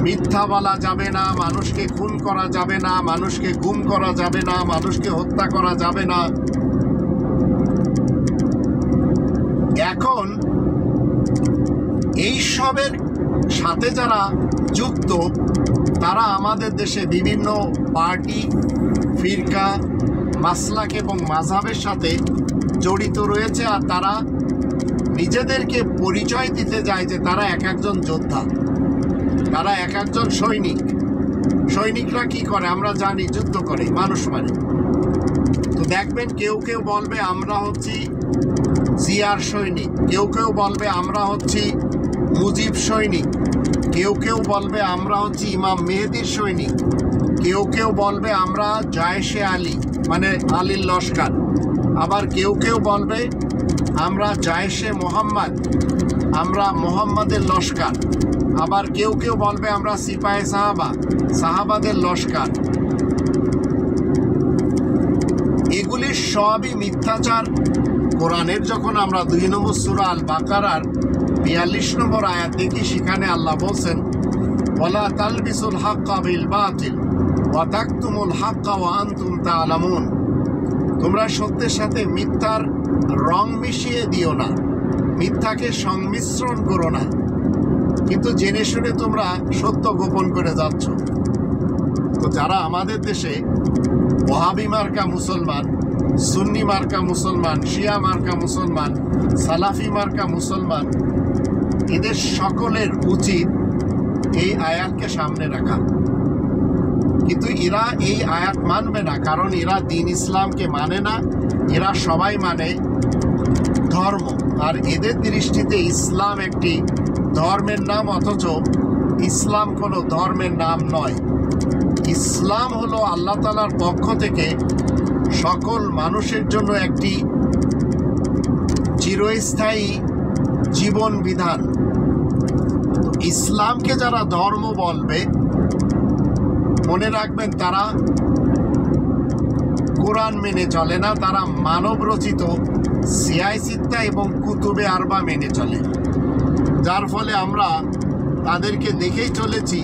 মিথ্যা বলা যাবে না, মানুষকে খুন করা যাবে না, মানুষকে গুম করা যাবে না, মানুষকে হত্যা করা যাবে না। এখন এই সবের সাথে যারা যুক্ত, তারা আমাদের দেশে বিভিন্ন পার্টি, ফিরকা, মাসলাক এবং মাযহাবের সাথে জড়িত রয়েছে। আর তারা নিজেদেরকে পরিচয় দিতে যায় যে তারা এক একজন যোদ্ধা, তারা এক একজন সৈনিক। সৈনিকরা কি করে আমরা জানি, যুদ্ধ করে, মানুষ মারে। তো দেখবেন কেউ কেউ বলবে আমরা হচ্ছি জিয়ার সৈনিক, কেউ কেউ বলবে আমরা হচ্ছি মুজিব সৈনিক, কেউ কেউ বলবে আমরা হচ্ছি ইমাম মেহেদির সৈনিক, কেউ কেউ বলবে আমরা জায়েশে আলী মানে আলীর লস্কর, আবার কেউ কেউ বলবে আমরা জায়েশে মোহাম্মদ, আমরা মোহাম্মদের লস্কর, আবার কেউ কেউ বলবে আমরা সিপাহে সাহাবা, সাহাবাদের লস্কর। এগুলি সবই মিথ্যাচার। কোরআনের যখন আমরা 2 নম্বর সূরা আল বাকারার 42 নম্বর আয়াত দেখি, সেখানে আল্লাহ বলছেন ওয়ালা তালবিসুল হাক্কা বিল বাতিল ওয়া তাকতুমুল হাক্কা ওয়া আনতুম তা'লামুন, তোমরা সত্যের সাথে মিথ্যার রং মিশিয়ে দিও না, মিথ্যাকে সংমিশ্রণ করো না, কিন্তু জেনে শুনে তোমরা সত্য গোপন করে যাচ্ছ। তো যারা আমাদের দেশে ওয়াহাবি মার্কা মুসলমান, সুন্নি মার্কা মুসলমান, শিয়া মার্কা মুসলমান, সালাফি মার্কা মুসলমান, এদের সকলের উচিত এই আয়াতকে সামনে রাখা। কিন্তু এরা এই আয়াত মানবে না, কারণ এরা দ্বীন ইসলামকে মানে না, এরা সবাই মানে ধর্ম। আর এদের দৃষ্টিতে ইসলাম একটি ধর্মের নাম, অথচ ইসলাম কোনো ধর্মের নাম নয়। ইসলাম হলো আল্লাহ তাআলার পক্ষ থেকে সকল মানুষের জন্য একটি চিরস্থায়ী জীবন বিধান। ইসলামকে যারা ধর্ম বলবে, মনে রাখবেন তারা কোরআন মেনে চলে না, তারা মানব রচিত সিয়াসিত্তা এবং কুতুবে আরবা মেনে চলে, যার ফলে আমরা তাদেরকে দেখেই চলেছি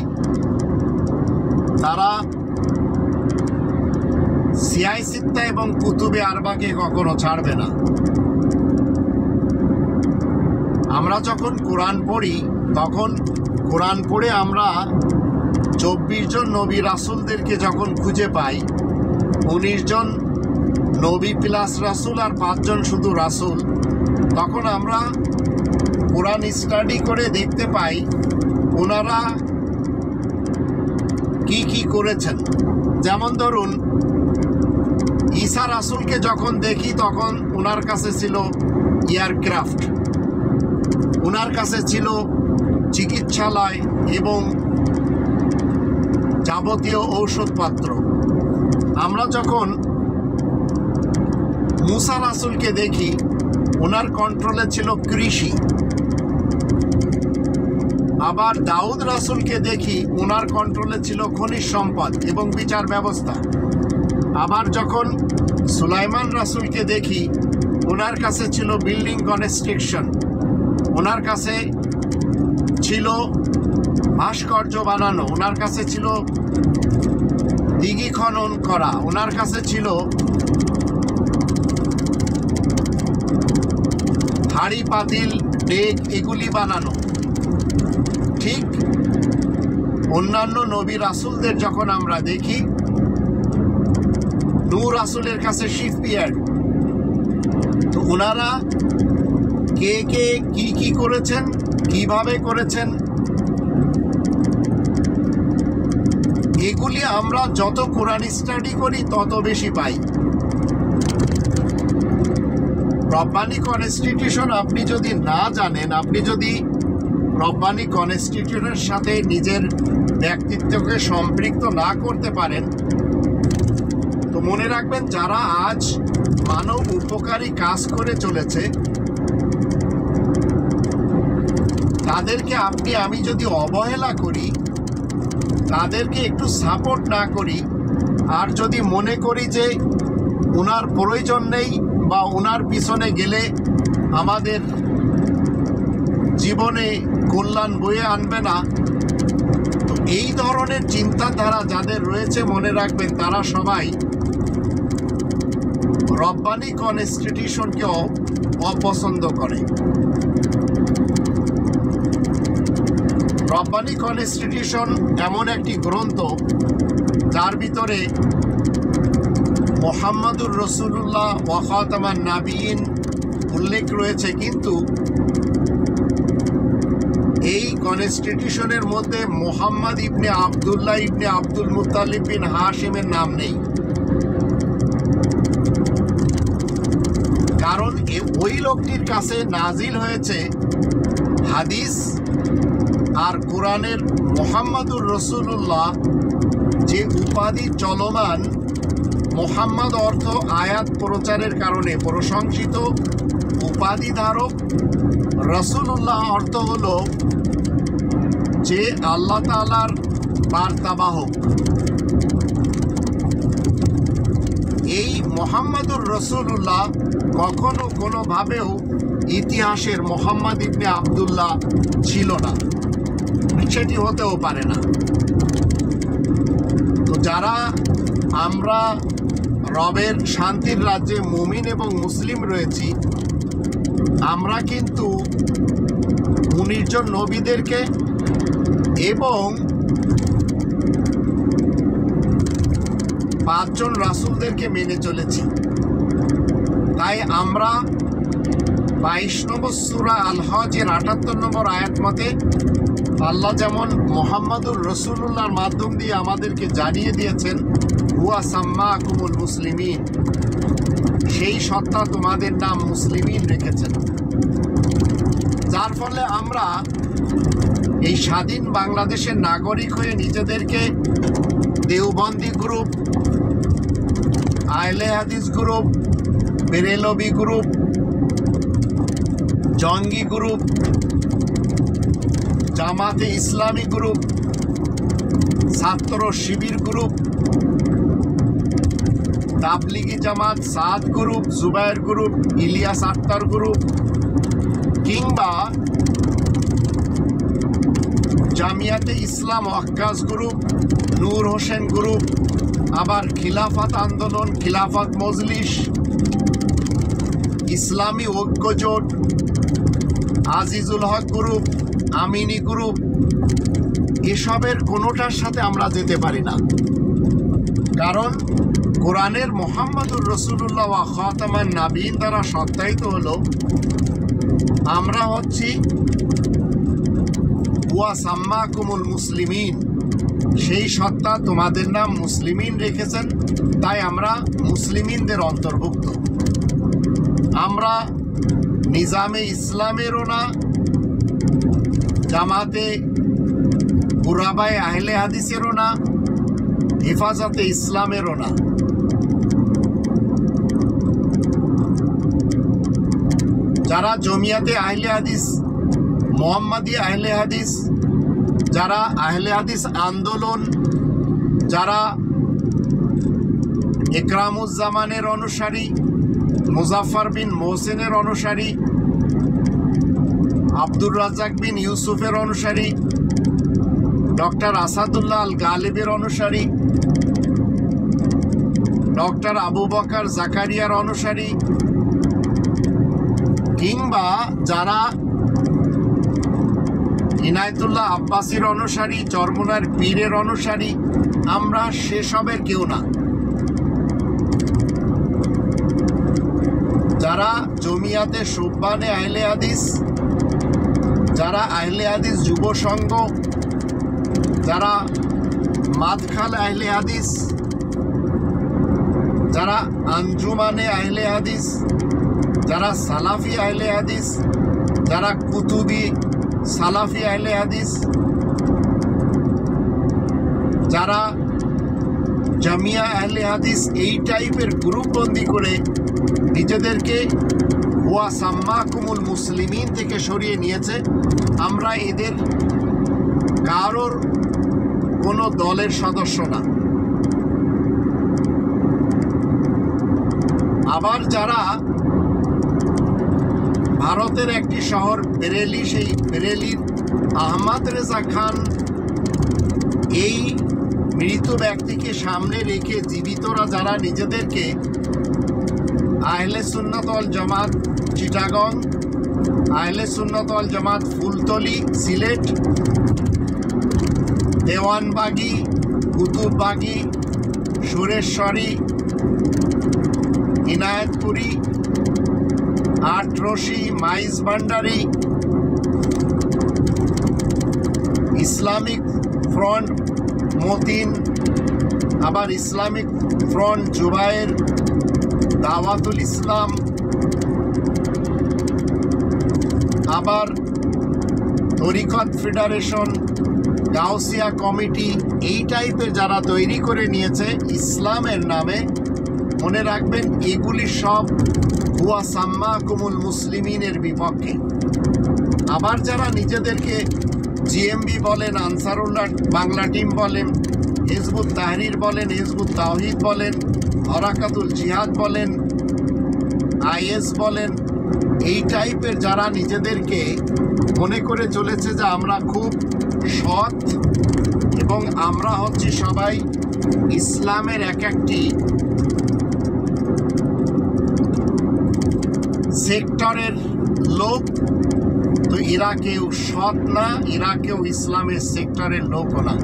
তারা সিয়াসিত্তা এবং কুতুবে আরবাকে কখনো ছাড়বে না। আমরা যখন কোরআন পড়ি, তখন কোরআন পড়ে আমরা 24 জন নবী রাসূলদেরকে যখন খুঁজে পাই, 19 জন নবী প্লাস রাসূল আর 5 জন শুধু রাসূল, তখন আমরা কোরআন স্টাডি করে দেখতে পাই ওনারা কি কি করেছেন। যেমন ধরুন, ঈসা রাসূলকে যখন দেখি, তখন ওনার কাছে ছিল এয়ারক্রাফট, ওনার কাছে ছিল চিকিৎসালয় এবং যাবতীয় ঔষধপত্র। আমরা যখন মুসা রাসূলকে দেখি, ওনার কন্ট্রোলে ছিল কৃষি। আবার দাউদ রাসূলকে দেখি, ওনার কন্ট্রোলে ছিল খনিজ সম্পদ এবং বিচার ব্যবস্থা। আবার যখন সুলাইমান রাসূলকে দেখি, ওনার কাছে ছিল বিল্ডিং কনস্ট্রাকশন, ওনার কাছে ছিল ভাস্কর্য বানানো, ওনার কাছে ছিল দিঘি খনন করা, ওনার কাছে ছিল হাড়ি পাতিল ডেক এগুলি বানানো। ঠিক অন্যান্য নবী রাসূলদের যখন আমরা দেখি, নূহ রাসূলের কাছে শিপইয়ার্ড। তো ওনারা কে কে কি কি করেছেন, কিভাবে করেছেন, এগুলি আমরা যত কোরআন স্টাডি করি তত বেশি পাই। রব্বানি কনস্টিটিউশন আপনি যদি না জানেন, আপনি যদি রব্বানি কনস্টিটিউশনের সাথে নিজের ব্যক্তিত্বকে সম্পৃক্ত না করতে পারেন, তো মনে রাখবেন যারা আজ মানব উপকারী কাজ করে চলেছে তাদেরকে আমি যদি অবহেলা করি, তাদেরকে একটু সাপোর্ট না করি, আর যদি মনে করি যে ওনার প্রয়োজন নেই বা ওনার পিছনে গেলে আমাদের জীবনে কল্যাণ বয়ে আনবে না, তো এই ধরনের চিন্তাধারা যাদের রয়েছে মনে রাখবেন তারা সবাই রব্বানি কনস্টিটিউশনকে অপছন্দ করে। রব্বানি কনস্টিটিউশন এমন একটি গ্রন্থ যার ভিতরে মুহাম্মাদুর রাসূলুল্লাহ ওয়া খাতামান নাবিয়িন উল্লেখ রয়েছে, কিন্তু এই কনস্টিটিউশনের মধ্যে মুহাম্মদ ইবনে আবদুল্লাহ ইবনে আব্দুল মুত্তালিব বিন হাশিমের নাম নেই। কারণ ওই লোকটির কাছে নাজিল হয়েছে হাদিস আর কোরআনের মুহাম্মাদুর রাসূলুল্লাহ যে উপাধি চলমান, মুহাম্মদ অর্থ আয়াত প্রচারের কারণে প্রশংসিত উপাধি ধারক, রাসূলুল্লাহ অর্থ হলো যে আল্লাহ তাআলার বার্তাবাহক। এই মুহাম্মাদুর রাসূলুল্লাহ কখনো কোনোভাবেও ইতিহাসের মুহাম্মদ ইবনে আবদুল্লাহ ছিল না, সেটি হতেও পারে না। তো যারা আমরা রবের শান্তির রাজ্যে মুমিন এবং মুসলিম রয়েছি, আমরা কিন্তু 19 জন নবীদেরকে এবং 5 জন রাসূলদেরকে মেনে চলেছি। তাই আমরা 22 নম্বর সূরা আল হজের 78 নম্বর আয়াত মতে আল্লাহ যেমন মুহাম্মাদুর রাসূলুল্লাহর মাধ্যম দিয়ে আমাদেরকে জানিয়ে দিয়েছেন হুয়া সাম্মাকুমুল মুসলিমিন, সেই সত্তা তোমাদের নাম মুসলিমিন রেখেছেন। যার ফলে আমরা এই স্বাধীন বাংলাদেশের নাগরিক হয়ে নিজেদেরকে Deobandi group, Ahle Hadith group, Barelvi group, জঙ্গি group, Jamaate Islami group, Chhatra Shibir group, Tablighi Jamaat, Saad group, Zubair group, Ilias Akhtar group, কিংবা জামিয়াতে ইসলাম ওয়াক্কাস গ্রুপ, নূর হোসেন গ্রুপ, আবার খিলাফত আন্দোলন, খিলাফত মজলিস, ইসলামী ঐক্য জোট, আজিজুল হক গ্রুপ, আমিনী গ্রুপ, এসবের কোনোটার সাথে আমরা যেতে পারি না। কারণ কোরআনের মুহাম্মাদুর রাসূলুল্লাহ ওয়া খাতামান নাবিয়িন দ্বারা সত্যায়িত হলো আমরা হচ্ছি ওয়া সাম্মাকুমুল মুসলিমিন, সেই সত্তা তোমাদের নাম মুসলিমিন রেখেছেন, তাই আমরা মুসলিমিনদের অন্তর্ভুক্ত। আমরা নিজামে ইসলামেরও না, জামাতে কুরাবায়ে আহলে হাদিসেরও না, হেফাজতে ইসলামেরও না। যারা জমিয়াতে আহলে হাদিস, মোহাম্মদিয়া আহলে হাদিস, যারা আহলে হাদিস আন্দোলন, যারা ইকরামুজ্জামানের অনুসারী, মুজাফফর বিন মোহসেনের অনুসারী, আব্দুর রাজ্জাক বিন ইউসুফের অনুসারী, ডক্টর আসাদুল্লাহ আল গালিবের অনুসারী, ডক্টর আবু বকর জাকারিয়ার অনুসারী, কিংবা যারা ইনায়েতুল্লাহ আব্বাসীর অনুসারী, চরমুনার পীরের অনুসারী, আমরা সেসবের কেউ না। যারা জমিয়াতে সুববানে আহলে হাদিস, যারা আহলে হাদিস যুব সংঘ, যারা মাদখাল আহলে হাদিস, যারা আঞ্জুমানে আহলে হাদিস, যারা সালাফি আহলে হাদিস, যারা কুতুবি সালাফি আহলে হাদিস, যারা জামিয়া আহলে হাদিস, এই টাইপের গ্রুপবন্দি করে নিজেদেরকে হুয়া সাম্মাকুমুল মুসলিমিন থেকে সরিয়ে নিয়েছে। আমরা এদের কারোর কোনো দলের সদস্য না। আবার যারা ভারতের একটি শহর বেরেলি, সেই বেরেলির আহমদ রেজা খান এই মৃত ব্যক্তিকে সামনে রেখে জীবিতরা যারা নিজেদেরকে আহলে সুন্নাত ওয়াল জামাত চিটাগং, আহলে সুন্নাত ওয়াল জামাত ফুলতলি সিলেট, দেওয়ানবাগি, কুতুববাগি, সুরেশ্বরী, ইনায়েতপুরি, আটরশি, মাইজ ভান্ডারি, ইসলামিক ফ্রন্ট মতিন, আবার ইসলামিক ফ্রন্ট জুবায়ের, দাওয়াতুল ইসলাম, আবার তরিকত ফেডারেশন, গাউসিয়া কমিটি, এই টাইপের যারা তৈরি করে নিয়েছে ইসলামের নামে, মনে রাখবেন এগুলি সব হুয়া সাম্মাকুমুল মুসলিমিনের বিপক্ষে। আবার যারা নিজেদেরকে জিএমবি বলেন, আনসারুল্লাহ বাংলা টিম বলেন, হিজবুত তাহরির বলেন, হিজবুত তাওহীদ বলেন, হরাকাতুল জিহাদ বলেন, আইএস বলেন, এই টাইপের যারা নিজেদেরকে মনে করে চলেছে যে আমরা খুব সৎ এবং আমরা হচ্ছে সবাই ইসলামের এক একটি সেক্টরের লোক, তো এরা কেউ সৎ না, এরা কেউ ইসলামের সেক্টরের লোকও না।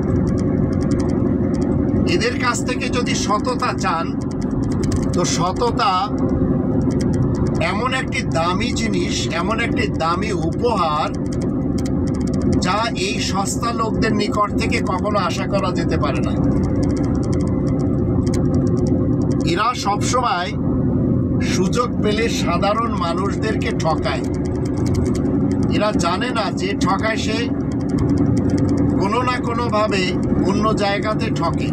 এদের কাছ থেকে যদি সততা চান, তো সততা এমন একটি দামি জিনিস, এমন একটি দামি উপহার, যা এই সস্তা লোকদের নিকট থেকে কখনো আশা করা যেতে পারে না। এরা সবসময় সুযোগ পেলে সাধারণ মানুষদেরকে ঠকায়। এরা জানে না যে ঠকায় সে কোনো না কোনোভাবে অন্য জায়গাতে ঠকে।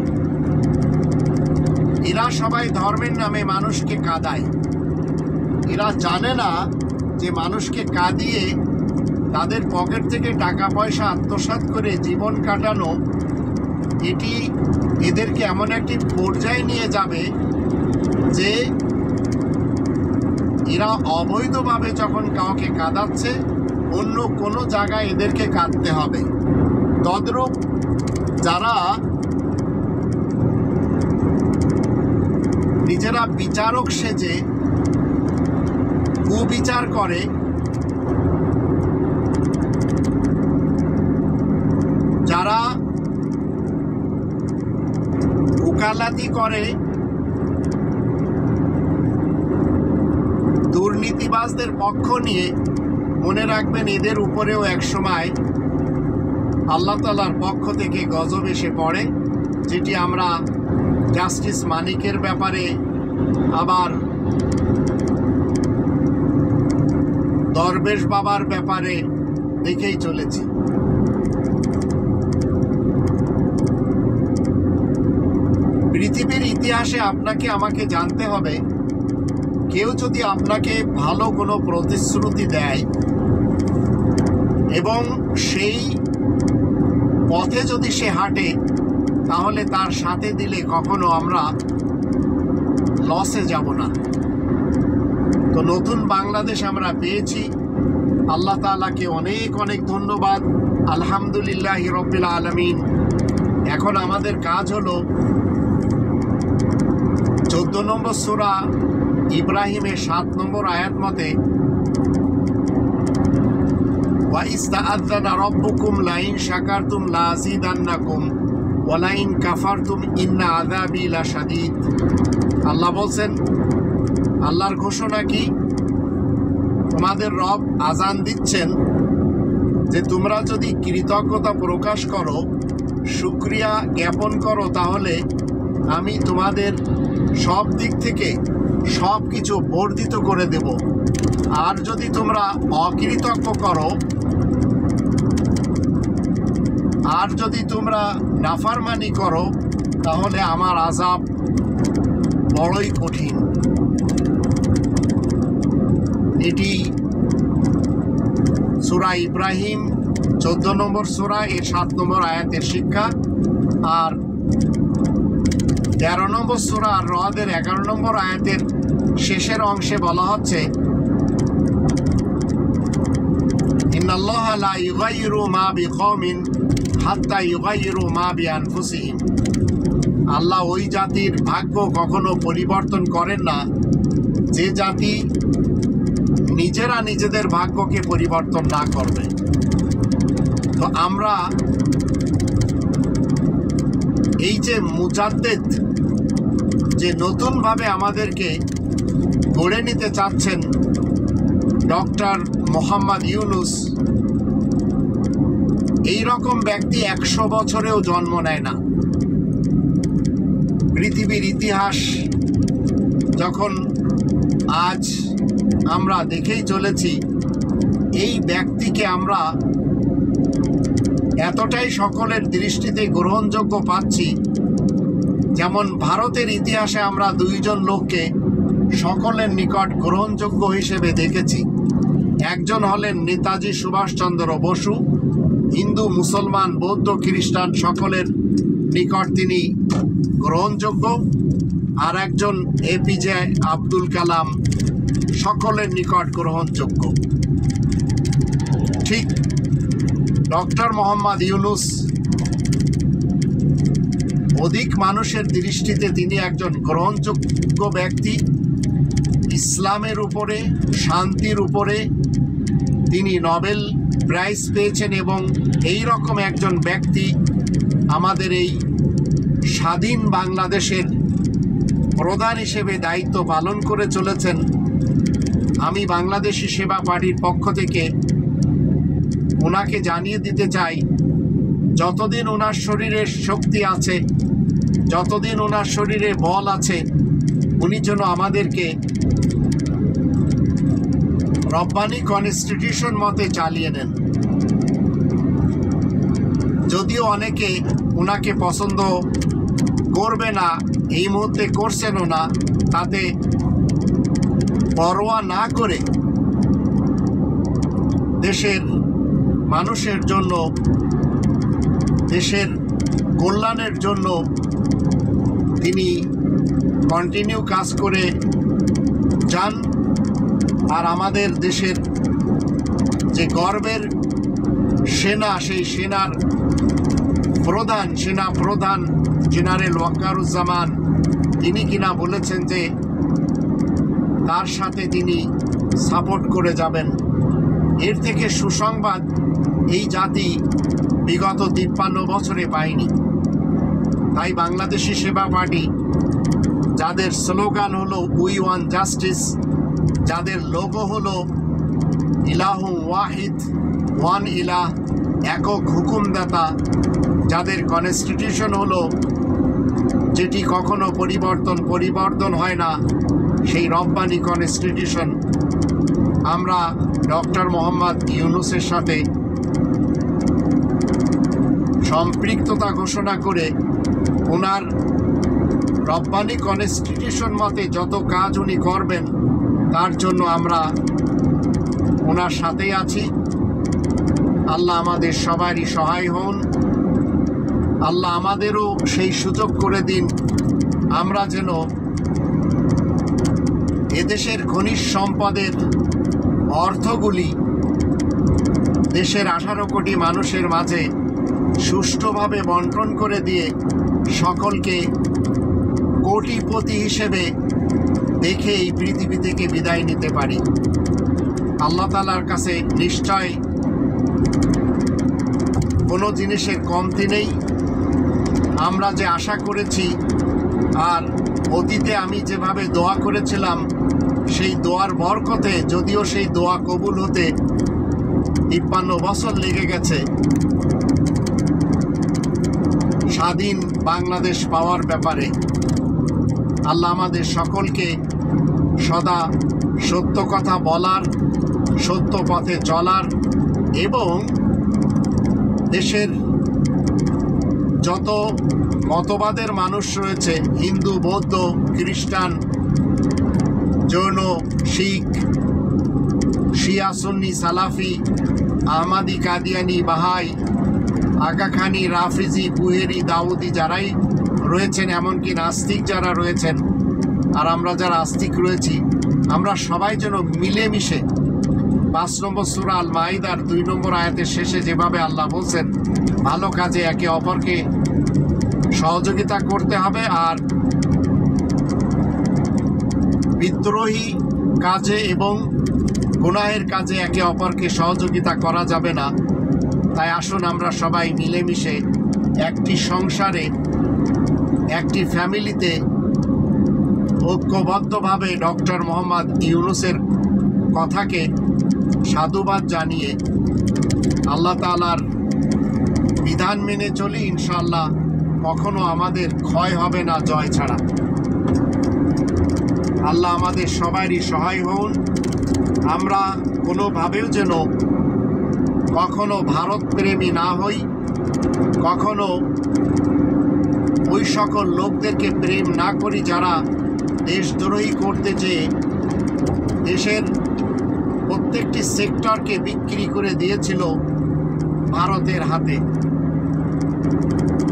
এরা সবাই ধর্মের নামে মানুষকে কাঁদায়। এরা জানে না যে মানুষকে কাঁদিয়ে তাদের পকেট থেকে টাকা পয়সা আত্মসাৎ করে জীবন কাটানো, এটি এদেরকে এমন একটি পর্যায়ে নিয়ে যাবে যে এরা অবৈধভাবে যখন কাউকে কাঁদাচ্ছে, অন্য কোনো জায়গায় এদেরকে কাঁদতে হবে। তদ্রূপ যারা নিজেরা বিচারক সেজে কুবিচার করে, যারা উকালাতি করে, দুর্নীতিবাজদের পক্ষ নিয়ে, মনে রাখবেন এদের উপরেও একসময় আল্লাহ তাআলার পক্ষ থেকে গজব এসে পড়ে, যেটি আমরা জাস্টিস মানিকের ব্যাপারে, আবার দরবেশ বাবার ব্যাপারে দেখেই চলেছি। পৃথিবীর ইতিহাসে আপনাকে আমাকে জানতে হবে, কেউ যদি আপনাকে ভালো কোনো প্রতিশ্রুতি দেয় এবং সেই পথে যদি সে হাঁটে, তাহলে তার সাথে দিলে কখনো আমরা লসে যাব না। তো নতুন বাংলাদেশ আমরা পেয়েছি, আল্লাহ তাআলাকে অনেক অনেক ধন্যবাদ। আলহামদুলিল্লাহি রাব্বিল আলামিন। এখন আমাদের কাজ হলো 14 নম্বর সূরা ইব্রাহিমের 7 নম্বর আয়াত মতে, ওয়া ইস্তাআযানা রাব্বুকুম লাইন শাকারতুম লাযিদান্নাকুম ওয়া লাইন কাফারতুম ইন্না আযাবি লাশাদীদ। আল্লাহ বলছেন, আল্লাহর ঘোষণা কি? তোমাদের রব আজান দিচ্ছেন যে তোমরা যদি কৃতজ্ঞতা প্রকাশ করো, শুকরিয়া জ্ঞাপন করো, তাহলে আমি তোমাদের সব দিক থেকে সব কিছু বর্ধিত করে দেব। আর যদি তোমরা অকৃতজ্ঞ করো, আর যদি তোমরা নাফরমানি করো, তাহলে আমার আযাব বড়ই কঠিন। এটি সূরা ইব্রাহিম 14 নম্বর সূরা এর 7 নম্বর আয়াতের শিক্ষা। আর 13 নম্বর সূরা আর রদের 11 নম্বর আয়াতের শেষের অংশে বলা হচ্ছে, ইন্নাল্লাহা লা ইউগাইয়িরু মা বিকওমিন হাত্তা ইউগাইয়িরু মা বিআনফুসিহিম। আল্লাহ ওই জাতির ভাগ্য কখনো পরিবর্তন করেন না যে জাতি নিজেরা নিজেদের ভাগ্যকে পরিবর্তন না করবে। তো আমরা এই যে মুজাদ্দেদ, যে নতুনভাবে আমাদেরকে গড়ে নিতে চাচ্ছেন ডক্টর মোহাম্মদ ইউনূস, এই রকম ব্যক্তি 100 বছরেও জন্ম নেয় না। পৃথিবীর ইতিহাস যখন আজ আমরা দেখেই চলেছি, এই ব্যক্তিকে আমরা এতটাই সকলের দৃষ্টিতে গ্রহণযোগ্য পাচ্ছি, যেমন ভারতের ইতিহাসে আমরা 2 জন লোককে সকলের নিকট গ্রহণযোগ্য হিসেবে দেখেছি। একজন হলেন নেতাজি সুভাষচন্দ্র বসু, হিন্দু মুসলমান বৌদ্ধ খ্রিস্টান সকলের নিকট তিনি গ্রহণযোগ্য। আর একজন এপিজে আব্দুল কালাম, সকলের নিকট গ্রহণযোগ্য। ঠিক ডক্টর মোহাম্মদ ইউনূস অধিক মানুষের দৃষ্টিতে তিনি একজন গ্রহণযোগ্য ব্যক্তি। ইসলামের উপরে, শান্তির উপরে তিনি নোবেল প্রাইজ পেয়েছেন, এবং এই রকম একজন ব্যক্তি আমাদের এই স্বাধীন বাংলাদেশের প্রধান হিসেবে দায়িত্ব পালন করে চলেছেন। আমি বাংলাদেশি সেবা পার্টির পক্ষ থেকে ওনাকে জানিয়ে দিতে চাই, যতদিন ওনার শরীরে শক্তি আছে, যতদিন ওনার শরীরে বল আছে, উনি যেন আমাদেরকে রব্বানি কনস্টিটিউশন মতে চালিয়ে নেন। যদিও অনেকে ওনাকে পছন্দ করবে না, এই মুহূর্তে করছেনও না, তাতে পরোয়া না করে দেশের মানুষের জন্য, দেশের কল্যাণের জন্য তিনি কন্টিনিউ কাজ করে যান। আর আমাদের দেশের যে গর্বের সেনা, সেই সেনার প্রধান, সেনা প্রধান জেনারেল ওয়াকারুজ্জামান, তিনি কিনা বলেছেন যে তার সাথে তিনি সাপোর্ট করে যাবেন। এর থেকে সুসংবাদ এই জাতি বিগত 53 বছরে পায়নি। তাই বাংলাদেশি সেবা পার্টি, যাদের স্লোগান হলো উই ওয়ান্ট জাস্টিস, যাদের লোগো হলো ইলাহু ওয়াহিদ, ওয়ান ইলাহ, একক হুকুমদাতা, যাদের কনস্টিটিউশন হলো, যেটি কখনো পরিবর্তন হয় না, সেই রব্বানি কনস্টিটিউশন, আমরা ডক্টর মোহাম্মদ ইউনূসের সাথে সম্পৃক্ততা ঘোষণা করে ওনার রব্বানি কনস্টিটিউশন মতে যত কাজ উনি করবেন, তার জন্য আমরা ওনার সাথেই আছি। আল্লাহ আমাদের সবারই সহায় হন। আল্লাহ আমাদেরও সেই সুযোগ করে দিন, আমরা যেন এদেশের খনিজ সম্পদের অর্থগুলি দেশের 18 কোটি মানুষের মাঝে সুষ্ঠুভাবে বন্টন করে দিয়ে সকলকে কোটিপতি হিসেবে দেখে এই পৃথিবী থেকে বিদায় নিতে পারি। আল্লাহ তাআলার কাছে নিশ্চয় কোনো জিনিসের কমতি নেই। আমরা যে আশা করেছি, আর অতীতে আমি যেভাবে দোয়া করেছিলাম, সেই দোয়ার বরকতে, যদিও সেই দোয়া কবুল হতে 53 বছর লেগে গেছে, স্বাধীন বাংলাদেশ পাওয়ার ব্যাপারে আল্লাহ আমাদের সকলকে সদা সত্য কথা বলার, সত্য পথে চলার এবং দেশের যত মতবাদের মানুষ রয়েছে, হিন্দু, বৌদ্ধ, খ্রিস্টান, জৈন, শিখ, শিয়া, সুন্নি, সালাফি, আহমাদি, কাদিয়ানি, বাহাই, আগাখানি, রাফিজি, বুহেরি, দাউদি যারাই রয়েছেন, এমনকি নাস্তিক যারা রয়েছেন আর আমরা যারা আস্তিক রয়েছি, আমরা সবাই যেন মিলেমিশে 5 নম্বর সূরা আল মাইদার 2 নম্বর আয়াতের শেষে যেভাবে আল্লাহ বলছেন, ভালো কাজে একে অপরকে সহযোগিতা করতে হবে আর বিদ্রোহী কাজে এবং গুনাহের কাজে একে অপরকে সহযোগিতা করা যাবে না। তাই আসুন আমরা সবাই মিলেমিশে একটি সংসারে, একটি ফ্যামিলিতে ঐক্যবদ্ধভাবে ডক্টর মোহাম্মদ ইউনূসের কথাকে সাধুবাদ জানিয়ে আল্লাহ তাআলার বিধান মেনে চলি। ইনশাআল্লাহ কখনো আমাদের ক্ষয় হবে না জয় ছাড়া। আল্লাহ আমাদের সবারই সহায় হন। আমরা কোনোভাবেও যেন কখনো ভারত প্রেমী না হই, কখনো ওই সকল লোকদেরকে প্রেম না করি যারা দেশদ্রোহী করতে চেয়ে দেশের প্রত্যেকটি সেক্টরকে বিক্রি করে দিয়েছিল ভারতের হাতে।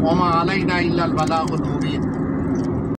ওমা আলাইনা ইল্লাল বালাগুল মুবিন।